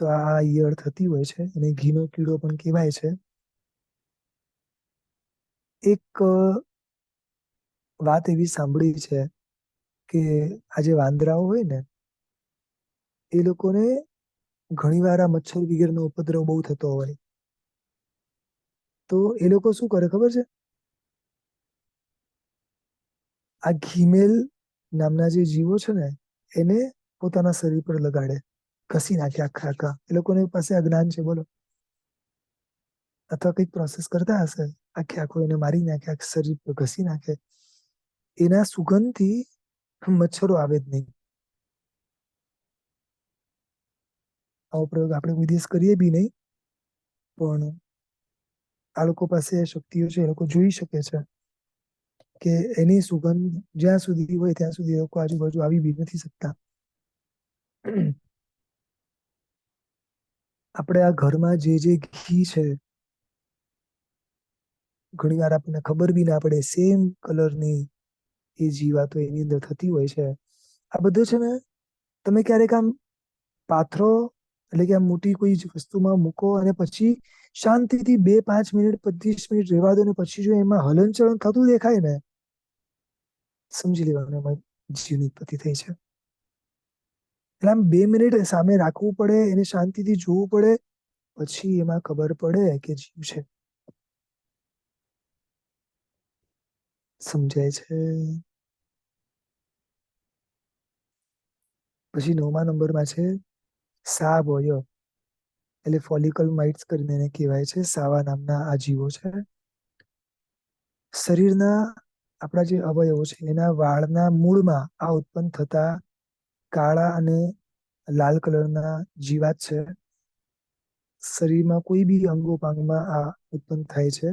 Speaker 1: તો આ ઈયળ થતી હોય છે, અને ઘીનો કીડો પણ કહેવાય છે. એક વાત એવી સાંભળી છે કે આ જે વાંદરાઓ હોય ને, એ લોકોને ઘણી વાર આ મચ્છર વગેરેનો ઉપદ્રવ બહુ થતો હોય, તો એ લોકો શું કરે ખબર છે? આ ઘીમેલ નામના જે જીવો છે ને એને પોતાના શરીર પર લગાડે, ઘસી નાખે આખા આખા. એ લોકોની પાસે આ જ્ઞાન છે, બોલો. અથવા કઈક પ્રોસેસ કરતા હશે, આખે આખું એને મારી નાખે, આખા શરીર પર ઘસી નાખે. એના સુગંધથી મચ્છરો આવે જ નહીં. આવો પ્રયોગ આપણે કોઈ દિવસ કરીએ બી નહીં, પણ આ લોકો પાસે શક્તિઓ છે, એ લોકો જોઈ શકે છે કે એની સુગંધ જ્યાં સુધી હોય ત્યાં સુધી એ લોકો આજુબાજુ આવી બી નથી શકતા. આપણે આ ઘરમાં જે ઘી છે, ઘણી વાર આપણને ખબર બી ના પડે સેમ કલરની એ જીવાતો એની અંદર થતી હોય છે. આ બધું છે ને, તમે ક્યારેક આમ પાથરો, એટલે કે આમ મોટી કોઈ વસ્તુમાં મૂકો અને પછી શાંતિથી 2-5 મિનિટ 25 મિનિટ રહેવા દો ને પછી જો એમાં હલનચલન થતું દેખાય ને, સમજી લેવાનું એમાં જીવની ઉત્પત્તિ થઈ છે. એટલે આમ 2 મિનિટ સામે રાખવું પડે, એને શાંતિથી જોવું પડે, પછી એમાં ખબર પડે કે જીવ છે. સમજાય છે? પછી 9મા નંબરમાં છે સાવયવ, એટલે ફોલિકલ માઇટ્સ કરીને એને કહેવાય છે. સાવા નામના આ જીવો છે. શરીરના આપણા જે અવયવો છે એના વાળના મૂળમાં આ ઉત્પન્ન થતા કાળા અને લાલ કલરના જીવાત છે. શરીરમાં કોઈ બી અંગોપાંગમાં આ ઉત્પન્ન થાય છે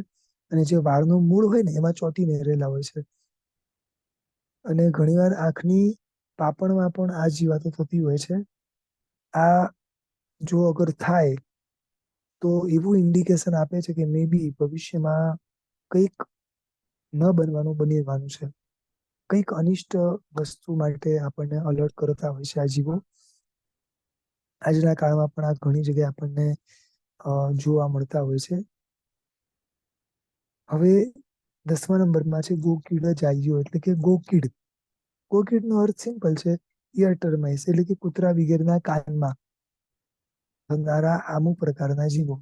Speaker 1: અને જે વાળનું મૂળ હોય ને એમાં ચોંટીને રહેલા હોય છે. અને ઘણીવાર આંખની પાપણમાં પણ આ જીવાતો થતી હોય છે. આ જો અગર થાય તો એવું ઇન્ડિકેશન આપે છે કે મે બી ભવિષ્યમાં કંઈક ન બનવાનું બનવાનું છે. કંઈક અનિષ્ટ વસ્તુ માટે આપણને અલર્ટ કરતા હોય છે આ જીવો. આજના કાળમાં પણ આ ઘણી જગ્યાએ આપણને જોવા મળતા હોય છે. હવે 10મા નંબરમાં છે ગોકીડ જાયો, એટલે કે ગોકીડ. ગોકીડ નો અર્થ સિમ્પલ છે, ઇયર ટર્માઇસ, એટલે કે કૂતરા વગેરેના કાનમાં થનારા અમુક પ્રકારના જીવો.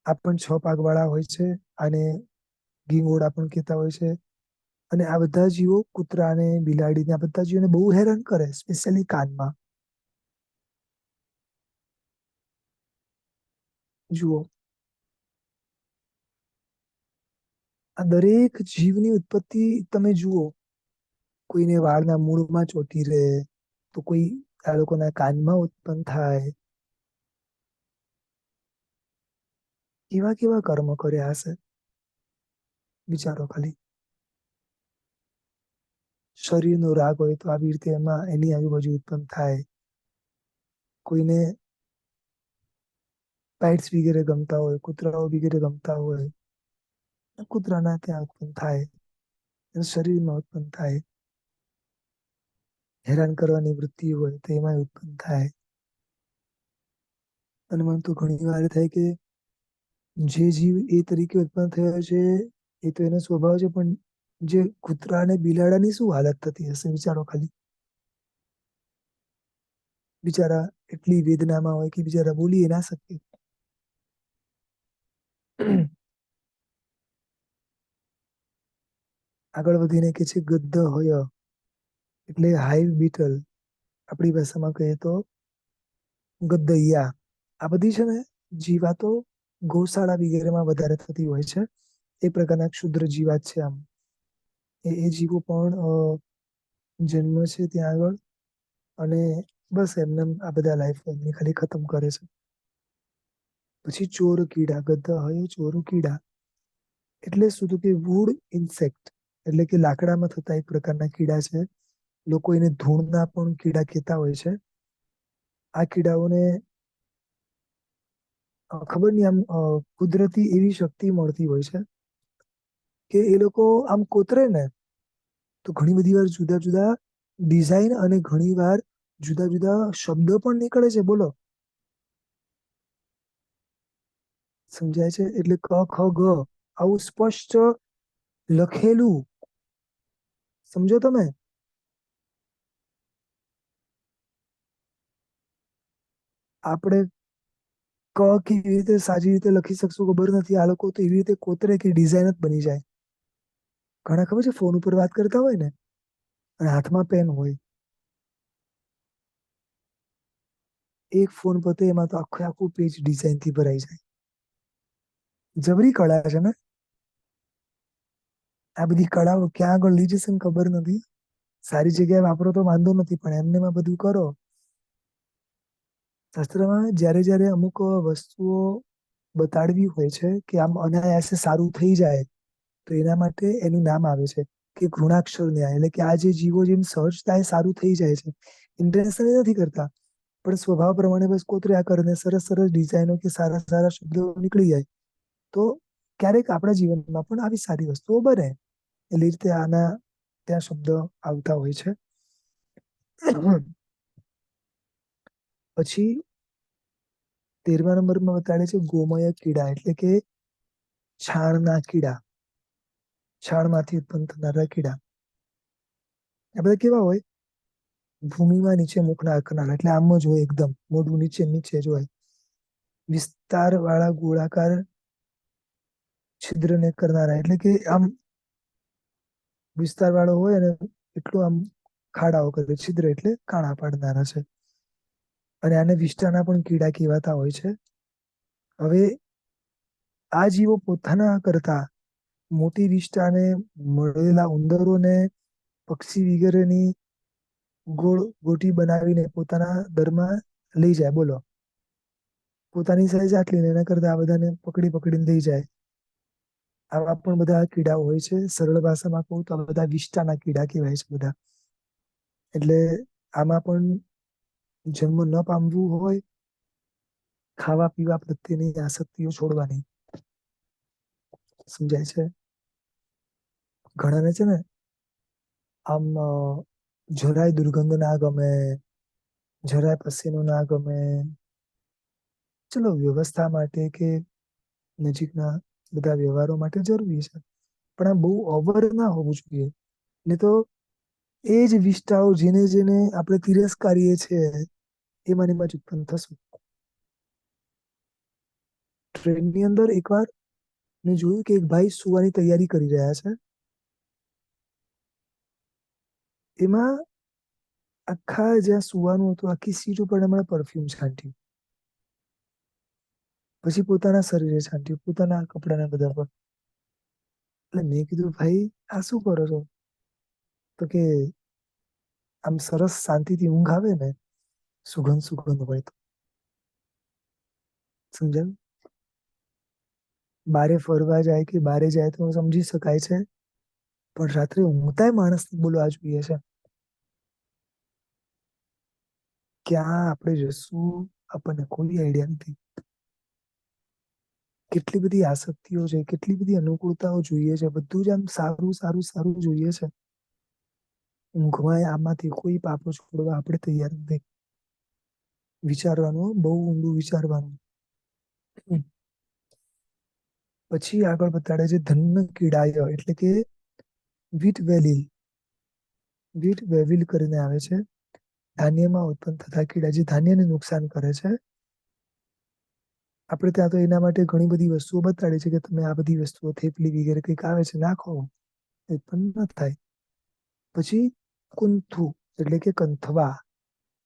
Speaker 1: આ પણ 6 પાગવાળા હોય છે અને ગીંગોડા પણ કહેતા હોય છે. અને આ બધા જીવો કૂતરા અને બિલાડીને આ બધા જીવોને બહુ હેરાન કરે, સ્પેશિયલી કાનમાં. જુઓ, આ દરેક જીવની ઉત્પત્તિ તમે જુઓ, કોઈને વાળના મૂળમાં ચોટી રહે, તો કોઈ આ લોકોના કાનમાં ઉત્પન્ન થાય. કેવા કેવા કર્મ કર્યા હશે, વિચારો ખાલી. શરીરનો રાગ હોય તો આવી રીતે એમાં એની આજુબાજુ ઉત્પન્ન થાય. કોઈને પેટ્સ વગેરે ગમતા હોય, કૂતરાઓ વગેરે ગમતા હોય, કૂતરાના ત્યાં ઉત્પન્ન થાય, શરીરમાં ઉત્પન્ન થાય. હેરાન કરવાની વૃત્તિ હોય તો એમાં ઉત્પન્ન થાય. અને મને તો ઘણી વાર થાય કે જે જીવ એ તરીકે ઉત્પન્ન થયો છે એ તો એનો સ્વભાવ છે, પણ જે કૂતરા અને બિલાડાની શું હાલત થતી હશે, વિચારો ખાલી. બિચારા એટલી વેદનામાં હોય કે બિચારા બોલી ના શકે. આગળ વધીને કે છે ગદ્દ હોય, એટલે હાઈવ બીટલ, આપણી ભાષામાં કહીએ તો ગદ્દૈયા. આ બધી છે ને જીવાતો ગૌશાળા વગેરેમાં વધારે થતી હોય છે. એ પ્રકારના ક્ષુદ્ર જીવાત છે. આમ એ જીવો પણ જન્મ છે ત્યાં આગળ, અને બસ એમને આ બધા લાઈફ એમની ખાલી ખતમ કરે છે. પછી ચોર કીડા, ગધા હોય ચોર કીડા, એટલે શું તો કે વુડ ઇન્સેક્ટ, એટલે કે લાકડામાં થતા એક પ્રકારના કીડા છે. લોકો એને ધૂળના પણ કીડા કહેતા હોય છે. આ કીડાઓને ખબર નહી, આમ કુદરતી એવી શક્તિ મળતી હોય છે કે એ લોકો આમ કોતરે ને તો ઘણી બધી વાર જુદા જુદા ડિઝાઇન અને ઘણી વાર જુદા જુદા શબ્દો પણ નીકળે છે. બોલો, સમજાય છે? એટલે ક ખ ગ આવું સ્પષ્ટ લખેલું, સમજો તમે? આપણે ક કેવી રીતે સારી રીતે લખી શકશું ખબર નથી, આ લોકો તો એવી રીતે કોતરે કે ડિઝાઇન જ બની જાય. ઘણા ખબર છે ફોન ઉપર વાત કરતા હોય ને અને હાથમાં પેન હોય, એક ફોન પતે એમાં તો આખે આખું પેજ ડિઝાઇન થી ભરાઈ જાય. જબરી કળા છે ને. આ બધી કળાઓ ક્યાં આગળ લઈ જશે ને ખબર નથી. સારી જગ્યાએ વાપરો તો વાંધો નથી, પણ એમને માં બધું કરો. શાસ્ત્રમાં જ્યારે જ્યારે અમુક વસ્તુઓ બતાડવી હોય છે કે આમ અનાયાસે સારું થઈ જાય, તો એના માટે એનું નામ આવે છે કે ઘૃણાક્ષર ન્યાય. એટલે કે આ જે જીવો જેમ સહજતા એ સારું થઈ જાય છે, ઇન્ટેન્શનલી નથી કરતા, પણ સ્વભાવ પ્રમાણે બસ કોતર્યા કરીને સરસ સરસ ડિઝાઇનો કે સારા સારા શબ્દો નીકળી જાય, તો ક્યારેક આપણા જીવનમાં પણ આવી સારી વસ્તુઓ બને. એટલે રીતે આના ત્યાં શબ્દ આવતા હોય છે. પછી 13મા નંબરમાં બતાડે છે ગોમય કીડા, એટલે કે છાણના કીડા, છાણમાંથી ઉત્પન્ન થનારા કીડા. આ બધા કેવા હોય? ભૂમિમાં નીચે મુખ નાખનારા, એટલે આમ જ હોય, એકદમ મોઢું નીચે નીચે જ હોય, વિસ્તાર વાળા ગોળાકાર છિદ્રને કરનારા, એટલે કે આમ વિસ્તાર વાળો હોય અને એટલું આમ ખાડાઓ કરે, છિદ્ર એટલે કાણા પાડનારા છે. અને આને વિષ્ટાના પણ કીડા કહેવાતા હોય છે. હવે આ જીવો પોતાના કરતા મોટી વિષ્ટાને મળેલા ઉંદરોને, પક્ષી વગેરેની ગોળ ગોટી બનાવીને પોતાના દરમાં લઈ જાય. બોલો, પોતાની સાઈઝ આટલી ને એના કરતા આ બધાને પકડી પકડીને લઈ જાય. આવા પણ બધા કીડાઓ હોય છે. સરળ ભાષામાં કહું તો આ બધા વિષ્ટાના કીડા કહેવાય છે બધા. એટલે આમાં પણ જન્મ ન પામવું હોય, ખાવા પીવા પ્રત્યેની આસક્તિઓ છોડવાની. સમજાય છે? ઘણાને છે ને આમ જરાય દુર્ગંધ ના ગમે, જરાય પસીનો ના ગમે. ચલો વ્યવસ્થા માટે કે નજીકના બધા વ્યવહારો માટે જરૂરી છે, પણ આ બહુ ઓવર ના હોવું જોઈએ. ને તો એ જ વિષ્ટાઓ જેને જેને આપણે તિરસ્કારીએ છીએ, એમાંની માં જ ઉત્પન્ન થશું. ટ્રેનની અંદર એકવાર મેં જોયું કે એક ભાઈ સુવાની તૈયારી કરી રહ્યા છે. એમાં આખા જ્યાં સુવાનું હતું, આખી સીટ ઉપર એમણે પરફ્યુમ છાંટ્યું, પછી પોતાના શરીરે છાંટ્યું, પોતાના કપડાના બધા પર. એટલે મેં કીધું, ભાઈ આ શું કરો છો? તો કે આમ સરસ શાંતિથી ઊંઘ આવે ને, સુગંધ સુગંધ હોય તો. સમજાયું? બારે ફરવા જાય કે બારે જાય તો સમજી શકાય છે, પણ રાત્રે ઊંઘતાય માણસ બોલવા જોઈએ છે. ક્યાં આપણે જશું આપણને કોઈ આઈડિયા નથી. કેટલી બધી આસક્તિઓ છે, કેટલી બધી અનુકૂળતાઓ જોઈએ છે, બધું જ આમ સારું સારું સારું જોઈએ છે. ઊંઘમાં આમાંથી કોઈ પાપો છોડવા આપણે તૈયાર નથી. વિચારવાનું, બહુ ઊંડું વિચારવાનું. પછી આગળ બતાડે છે ધન કીડાય, એટલે કે વીટ વેલી, વીટ વેવિલ કરીને આવે છે. ધાન્યમાં ઉત્પન્ન થતા કીડા જે ધાન્યને નુકસાન કરે છે. આપણે ત્યાં તો એના માટે ઘણી બધી વસ્તુઓ બતાડે છે કે તમે આ બધી વસ્તુઓ થેપલી વગેરે કંઈક આવે છે નાખો, એ પણ ન થાય. પછી કુંથુ, એટલે કે કંથવા.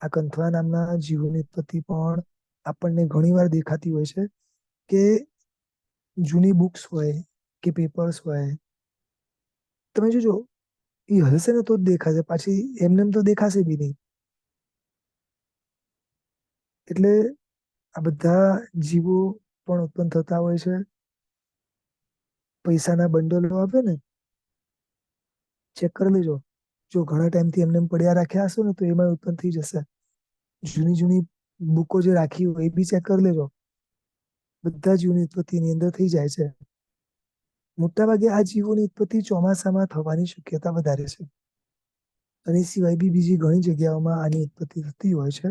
Speaker 1: આ કંથવા નામના જીવોની ઉત્પત્તિ પણ આપણને ઘણી વાર દેખાતી હોય છે કે જૂની બુક્સ હોય કે પેપર્સ હોય, તમે જોજો એ હલશે ને તો જ દેખાશે, પાછી એમનેમ તો દેખાશે બી નહીં. એટલે આ બધા જીવો પણ ઉત્પન્ન થતા હોય છે. પૈસાના બંડલો આપે ને, ચેક કરી લેજો. જો ઘણા ટાઈમથી એમને પડ્યા રાખ્યા હશો ને તો એમાં ઉત્પન્ન થઈ જશે. જૂની જૂની બુકો જે રાખી હોય એ બી ચેક કરી લેજો. બધા જીવોની ઉત્પત્તિની અંદર થઈ જાય છે. મોટાભાગે આ જીવોની ઉત્પત્તિ ચોમાસામાં થવાની શક્યતા વધારે છે. અને સિવાય બી બીજી ઘણી જગ્યાઓમાં આની ઉત્પત્તિ થતી હોય છે.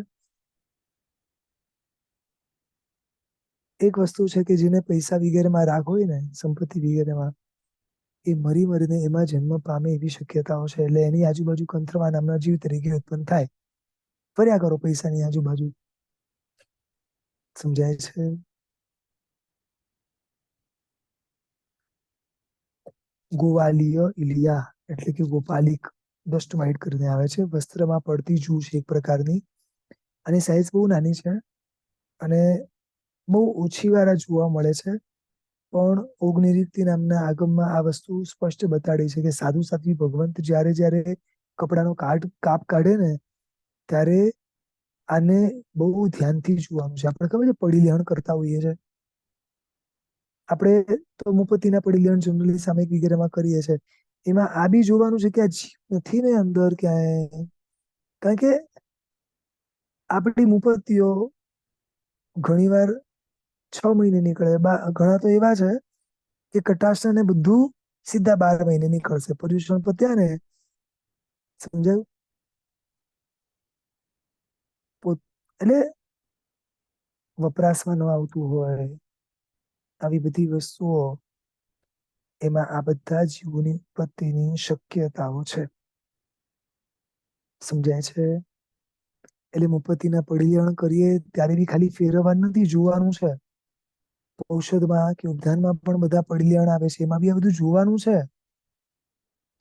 Speaker 1: એક વસ્તુ છે કે જેને પૈસા વગેરેમાં રાગ હોય ને, સંપત્તિ વગેરેમાં, એ મરી મરીને એમાં જન્મ પામે એવી શક્યતાઓ છે. એટલે એની આજુબાજુ કંથરવા નામના જીવ તરીકે ઉત્પન્ન થાય. ફર્યા કરો પૈસાની આજુબાજુ. સમજાય છે? ગોવાલીય ઇલિયા, એટલે કે ગોપાલિક, ડસ્ટ માઇટ કરીને આવે છે. વસ્ત્રમાં પડતી જૂ છે એક પ્રકારની, અને સાઈઝ બહુ નાની છે અને બહુ ઓછી વાર આ જોવા મળે છે. પણ ઓગનિરીતિ નામના આગમમાં આ વસ્તુ સ્પષ્ટ બતાડી છે કે સાધુ સાધ્વી ભગવંત જ્યારે જ્યારે કપડાનો કાપ કાઢે ને, ત્યારે આને બહુ ધ્યાનથી જોવાનું છે. આપણે ખબર છે પડી લેણ કરતા હોઈએ છે, આપણે તો મુપત્તિના પરિલયન જનરલી સામયિક વગેરેમાં કરીએ છીએ. એમાં આ બી જોવાનું છે કે આ જીવ નથી ને અંદર ક્યાંય. કારણ કે આપણી મુપત્તિઓ ઘણીવાર 6 મહિને નીકળે. ઘણા તો એવા છે કે કટાક્ષ ને બધું સીધા 12 મહિને નીકળશે. પર્યુષણ પત્યા ને, સમજાયું? એટલે વપરાશમાં ન આવતું હોય આવી બધી વસ્તુઓ, એમાં આ બધા જીવોની ઉત્પત્તિની શક્યતાઓ છે. સમજાય છે? એટલે મુપત્તિના પરિહરણ કરીએ ત્યારે બી ખાલી ફેરવવાનું નથી, જોવાનું છે. ઔષધમાં કે ઉદ્યાનમાં પણ બધા પરિહરણ આવે છે, એમાં બી આ બધું જોવાનું છે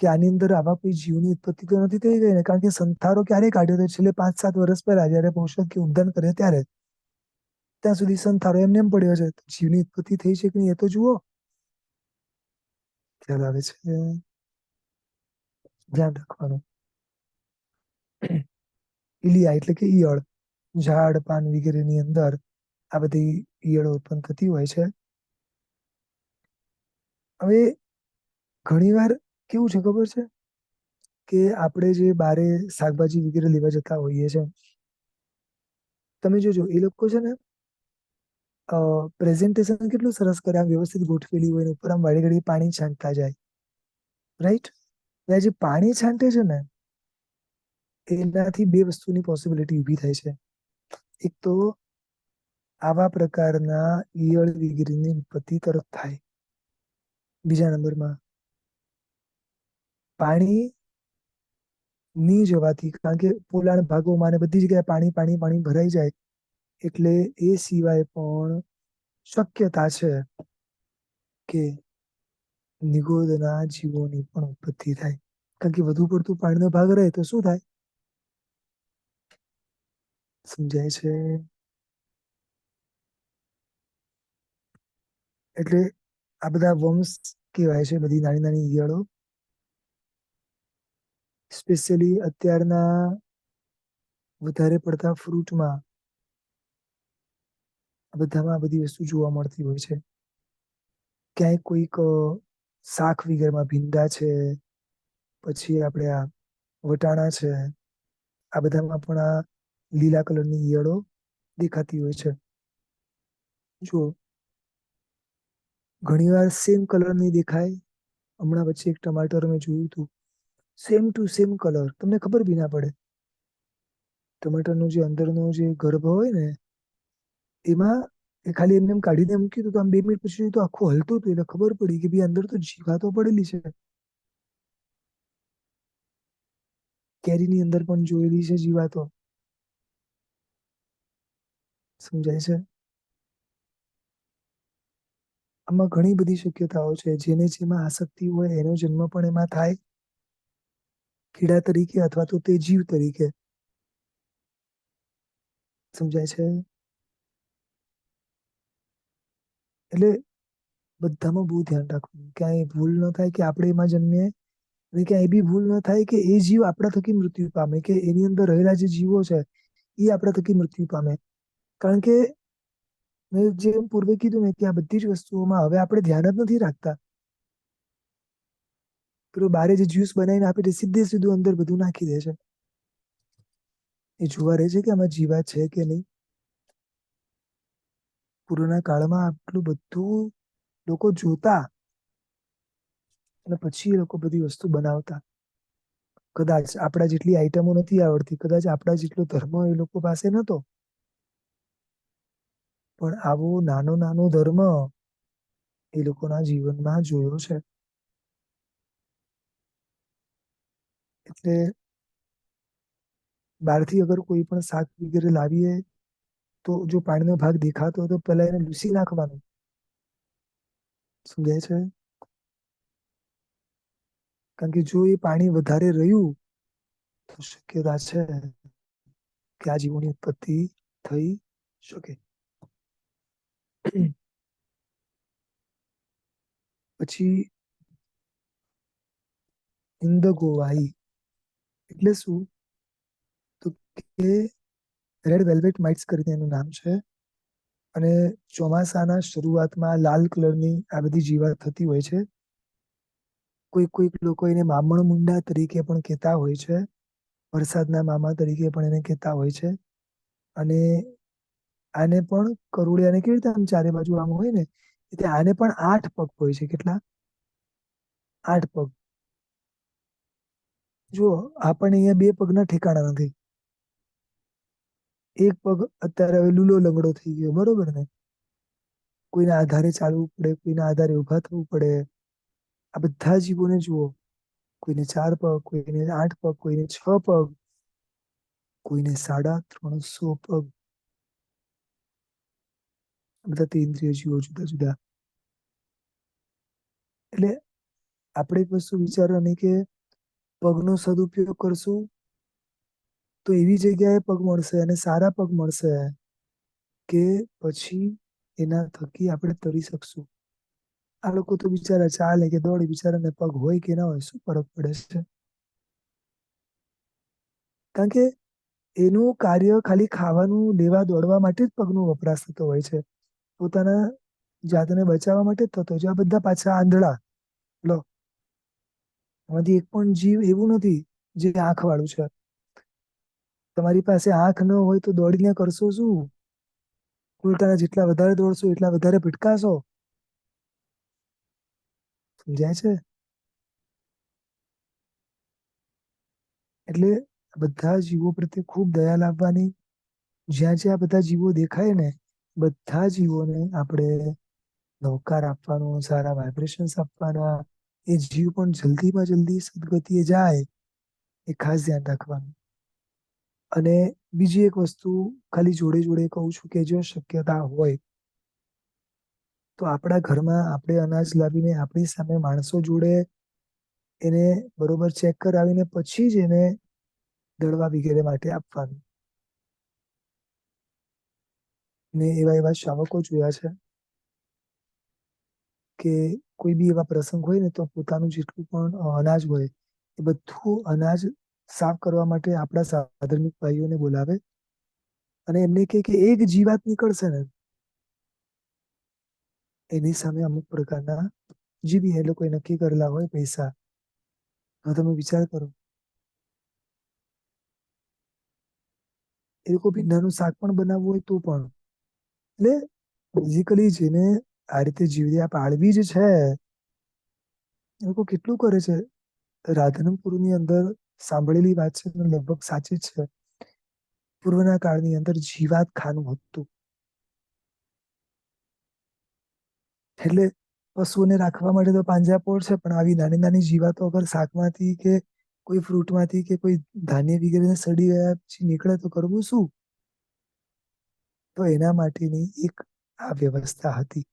Speaker 1: કે આની અંદર આવા કોઈ જીવની ઉત્પત્તિ તો નથી થઈ ગઈ ને. કારણ કે સંથારો ક્યારે કાઢ્યો હતો? છેલ્લે 5-7 વર્ષ પહેલા, જયારે ઔષધ કે ઉદ્યાન કરે ત્યારે. ત્યાં સુધી સંથારો એમને એમ પડ્યો છે. જીવની ઉત્પત્તિ થઈ છે કે નહીં એ તો જુઓ. ખ્યાલ આવે છે? ધ્યાન રાખવાનું. ઇલિયા એટલે કે ઈયળ, ઝાડ પાન વગેરેની અંદર આ બધી ઈયળો ઉત્પન્ન થતી હોય છે. હવે ઘણીવાર કેવું છે ખબર છે કે આપણે જે બારે શાકભાજી વગેરે લેવા જતા હોઈએ છે, તમે જોજો એ લોકો છે ને પ્રેઝન્ટેશન કેટલું સરસ કરે, આમ વ્યવસ્થિત ગોઠવેલી હોય ને ઉપર આમ વાળી ઘડી પાણી છાંટતા જાય, રાઈટ? જે પાણી છાંટે છે ને, એનાથી બે વસ્તુની પોસિબિલિટી ઊભી થાય છે. એક તો આવા પ્રકારના ઈયળ વગેરેની ઉત્પત્તિ તરત થાય. બીજા નંબરમાં પાણી ની જવાથી, કારણ કે પોલાણ ભાગોમાં ને બધી જગ્યાએ પાણી પાણી પાણી ભરાઈ જાય, એટલે એ સિવાય પણ શક્યતા છે કે નિગોદના જીવોની પણ ઉત્પત્તિ થાય. કારણ કે વધુ પડતું પાણીનો ભાગ રહે તો શું થાય? સમજાય છે? એટલે આ બધા વંશ કહેવાય છે, બધી નાની નાની ઈયળો. સ્પેશિયલી અત્યારના વધારે પડતા ફ્રૂટમાં બધામાં બધી વસ્તુ જોવા મળતી હોય છે. ક્યાંય કોઈક શાક વગેરેમાં ભીંડા છે, પછી આપણે આ વટાણા છે, આ બધામાં પણ આ લીલા કલરની ઈયળો દેખાતી હોય છે. જો ઘણીવાર સેમ કલર નહીં દેખાય. હમણાં વચ્ચે એક ટમાટર મેં જોયું હતું, સેમ ટુ સેમ કલર, તમને ખબર બી ના પડે. ટમાટરનો જે અંદરનો જે ગર્ભ હોય ને, એમાં એ ખાલી એમને એમ કાઢીને મૂક્યું હતું, તો આમ 2 મિનિટ પછી તો આખું હલતું હતું. એટલે ખબર પડી કે ભાઈ અંદર તો જીવાતો પડેલી છે. કેરીની અંદર પણ જોયેલી છે જીવાતો. સમજાય છે? આમાં ઘણી બધી શક્યતાઓ છે. જેને જેમાં આસક્તિ હોય એનો જન્મ પણ એમાં થાય, કીડા તરીકે અથવા તો તે જીવ તરીકે. સમજાય છે? એટલે બધામાં બહુ ધ્યાન રાખવું, ક્યાંય ભૂલ ન થાય કે આપણે એમાં જન્મીએ, અને ક્યાંય એ બી ભૂલ ન થાય કે એ જીવ આપણા થકી મૃત્યુ પામે, કે એની અંદર રહેલા જે જીવો છે એ આપણા થકી મૃત્યુ પામે. કારણ કે મેં જેમ પૂર્વે કીધું ને કે આ બધી જ વસ્તુઓમાં હવે આપણે ધ્યાન જ નથી રાખતા. પેલું બારે જે જ્યુસ બનાવીને આપે તે સીધે સીધું અંદર બધું નાખી દે છે. એ જોવા રહે છે કે આમાં જીવાત છે કે નહીં. પૂર્વના કાળમાં આટલું બધું લોકો જોતા અને પછી એ લોકો બધી વસ્તુ બનાવતા. કદાચ આપણા જેટલી આઈટમો નથી આવડતી, કદાચ આપણા જેટલો ધર્મ એ લોકો પાસે નતો, પણ આવો નાનો નાનો ધર્મ એ લોકોના જીવનમાં જોયો છે. એટલે બહારથી અગર કોઈ પણ શાક વગેરે લાવીએ તો જો પાણીનો ભાગ દેખાતો હોય તો પહેલા એને લૂસી નાખવાનું. સમજાય છે? કારણ કે જો એ પાણી વધારે રહ્યું તો શક્યતા છે કે આ જીવોની ઉત્પત્તિ થઈ શકે. પછી ઇન્દગોવાઈ એટલે શું? તો કે રેડ વેલ્વેટ માઇટ્સ કરીને એનું નામ છે. અને ચોમાસાના શરૂઆતમાં લાલ કલરની આ બધી જીવાત થતી હોય છે. કોઈક લોકો એને મામણ મુંડા તરીકે પણ કહેતા હોય છે. વરસાદના મામા તરીકે પણ એને કહેતા હોય છે. અને આને પણ કરોળિયાને કેવી રીતે આમ ચારે બાજુ આમ હોય ને, એટલે આને પણ 8 પગ હોય છે. કેટલા? 8 પગ. જો આપણને અહીંયા 2 પગના ઠેકાણા નથી. એક પગ અત્યારે હવે લૂલો લંગડો થઈ ગયો, બરોબર ને? કોઈના આધારે ચાલવું પડે, કોઈના આધારે ઊભા થવું પડે. આ બધા જીવોને જુઓ, કોઈને 4 પગ, કોઈને 8 પગ, કોઈને 6 પગ, કોઈને 350 પગ. બધા તેન્દ્રિય જીવો જુદા જુદા. એટલે આપણે એક વસ્તુ વિચારવાની કે પગનો સદુપયોગ કરશું તો એવી જગ્યાએ પગ મળશે અને સારા પગ મળશે કે પછી એના થકી આપણે તરી શકશું. આ લોકો તો બિચારા ચાલે કે દોડે, બિચારાને પગ હોય કે ના હોય, શું ફરક પડે છે? કારણ કે એનું કાર્ય ખાલી ખાવાનું, લેવા દોડવા માટે જ પગનો વપરાશ થતો હોય છે. પોતાના જાતને બચાવવા માટે જ થતો હોય છે. આ બધા પાછા આંધળા. લો, આમાંથી એક પણ જીવ એવું નથી જે આંખ વાળું છે. તમારી પાસે આંખ ન હોય તો દોડીને કરશો શું? ઉલટાના જેટલા વધારે દોડશો એટલા વધારે ભટકાશો. સમજાય છે? એટલે બધા જીવો પ્રત્યે ખૂબ દયા લાવવાની. જ્યાં જ્યાં બધા જીવો દેખાય ને, બધા જીવોને આપણે નવકાર આપવાનો, સારા વાઇબ્રેશન્સ આપવાના. એ જીવ પણ જલ્દીમાં જલ્દી સદગતિએ જાય એ ખાસ ધ્યાન રાખવાનું. અને બીજી એક વસ્તુ ખાલી જોડે જોડે કહું છું કે જો શક્યતા હોય તો આપણા ઘરમાં આપણે અનાજ લાવીને આપણી સામે માણસો જોડે એને બરોબર ચેક કરાવીને પછી જ એને દળવા વગેરે માટે આપવાનું. ને એવા એવા શાવકો જોયા છે કે કોઈ બી એવા પ્રસંગ હોય ને તો પોતાનું જેટલું પણ અનાજ હોય એ બધું અનાજ સાફ કરવા માટે આપણા સાધર્મિક ભાઈઓને બોલાવે અને એમને કહે કે એક જીવાત નીકળશે ને એની સામે અમુક પ્રકારના જે બી એ લોકોએ નક્કી કરેલા હોય પૈસા. હવે તમે વિચાર કરો, એ લોકો ભીંડાનું શાક પણ બનાવવું હોય તો પણ. એટલે બેઝિકલી જેને આ રીતે જીવદયા પાળવી જ છે એ લોકો કેટલું કરે છે. રાધનપુરની અંદર સાંભળેલી વાત છે, લગભગ સાચી જ છે. પૂર્વના કાળની અંદર જીવાત ખાનું હતું. એટલે પશુઓને રાખવા માટે તો પાંજરાપોળ છે, પણ આવી નાની નાની જીવાતો અગર શાકમાંથી કે કોઈ ફ્રૂટમાંથી કે કોઈ ધાન્ય વગેરે સડી ગયા પછી નીકળે તો કરવું શું? તો એના માટેની એક આ વ્યવસ્થા હતી.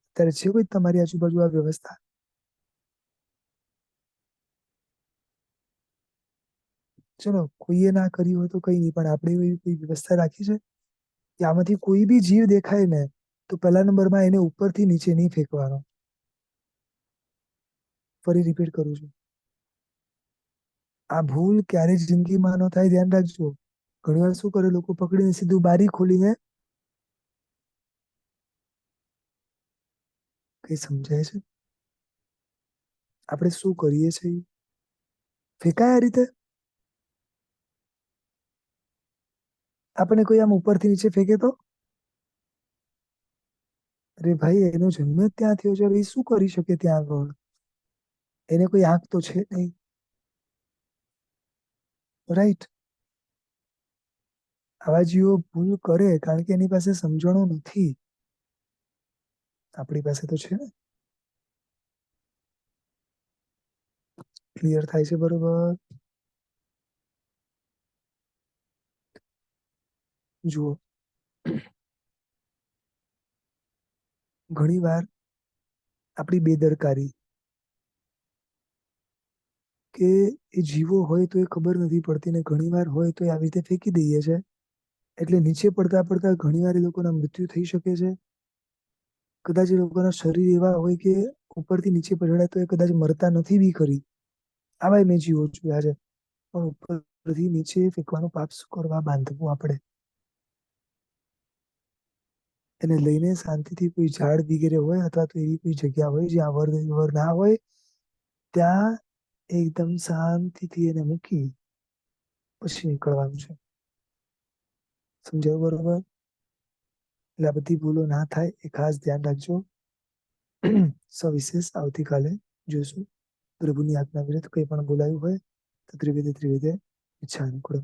Speaker 1: અત્યારે છે કોઈ તમારી આજુબાજુ આ વ્યવસ્થા? ચલો કોઈએ ના કરી હોય તો કઈ નહીં, પણ આપણે એવી કોઈ વ્યવસ્થા રાખી છે કે આમાંથી કોઈ બી જીવ દેખાય ને તો પહેલા નંબરમાં એને ઉપરથી નીચે નહીં ફેંકવાનો. ફરી રિપીટ કરું છું, આ ભૂલ ક્યારે જિંદગીમાં ન થાય ધ્યાન રાખજો. ઘણી વાર શું કરે લોકો, પકડીને સીધું બારી ખોલીને, કઈ સમજાય છે? આપણે શું કરીએ છીએ? ફેંકાય આ રીતે? આપણે કોઈ આમ ઉપરથી નીચે ફેંકે તો? અરે ભાઈ, એનો જન્મ જ ત્યાં થયો છે, એ શું કરી શકે ત્યાં આગળ? એને કોઈ આંખ તો છે નહીં, રાઈટ? આવા જીવો ભૂલ કરે કારણ કે એની પાસે સમજણો નથી. આપણી પાસે તો છે ને. ક્લિયર થાય છે? બરોબર. જુઓ, ઘણી વાર આપણી બેદરકારી કે એ જીવો હોય તો એ ખબર નથી પડતી ને ઘણી વાર હોય તો આવી રીતે ફેંકી દઈએ છે. એટલે નીચે પડતા પડતા ઘણી વાર એ લોકોના મૃત્યુ થઈ શકે છે. કદાચ એ લોકોના શરીર એવા હોય કે ઉપરથી નીચે પલળે તો એ કદાચ મરતા નથી બી ખરી. આવા મેં જીવો જોયા છે. પણ ઉપરથી નીચે ફેંકવાનું પાપ શું કરવા બાંધવું આપણે? એને લઈને શાંતિથી કોઈ ઝાડ વગેરે હોય અથવા તો એવી કોઈ જગ્યા હોય જ્યાં અવર ના હોય ત્યાં એકદમ શાંતિથી એને મૂકી પછી નીકળવાનું છે. સમજાયું બરોબર? એટલે આ બધી ભૂલો ના થાય એ ખાસ ધ્યાન રાખજો. સવિશેષ આવતીકાલે જોશું. પ્રભુની આજ્ઞા વિરુદ્ધ કંઈ પણ બોલાયું હોય તો ત્રિવિધે ઈચ્છા અનુકૂળ.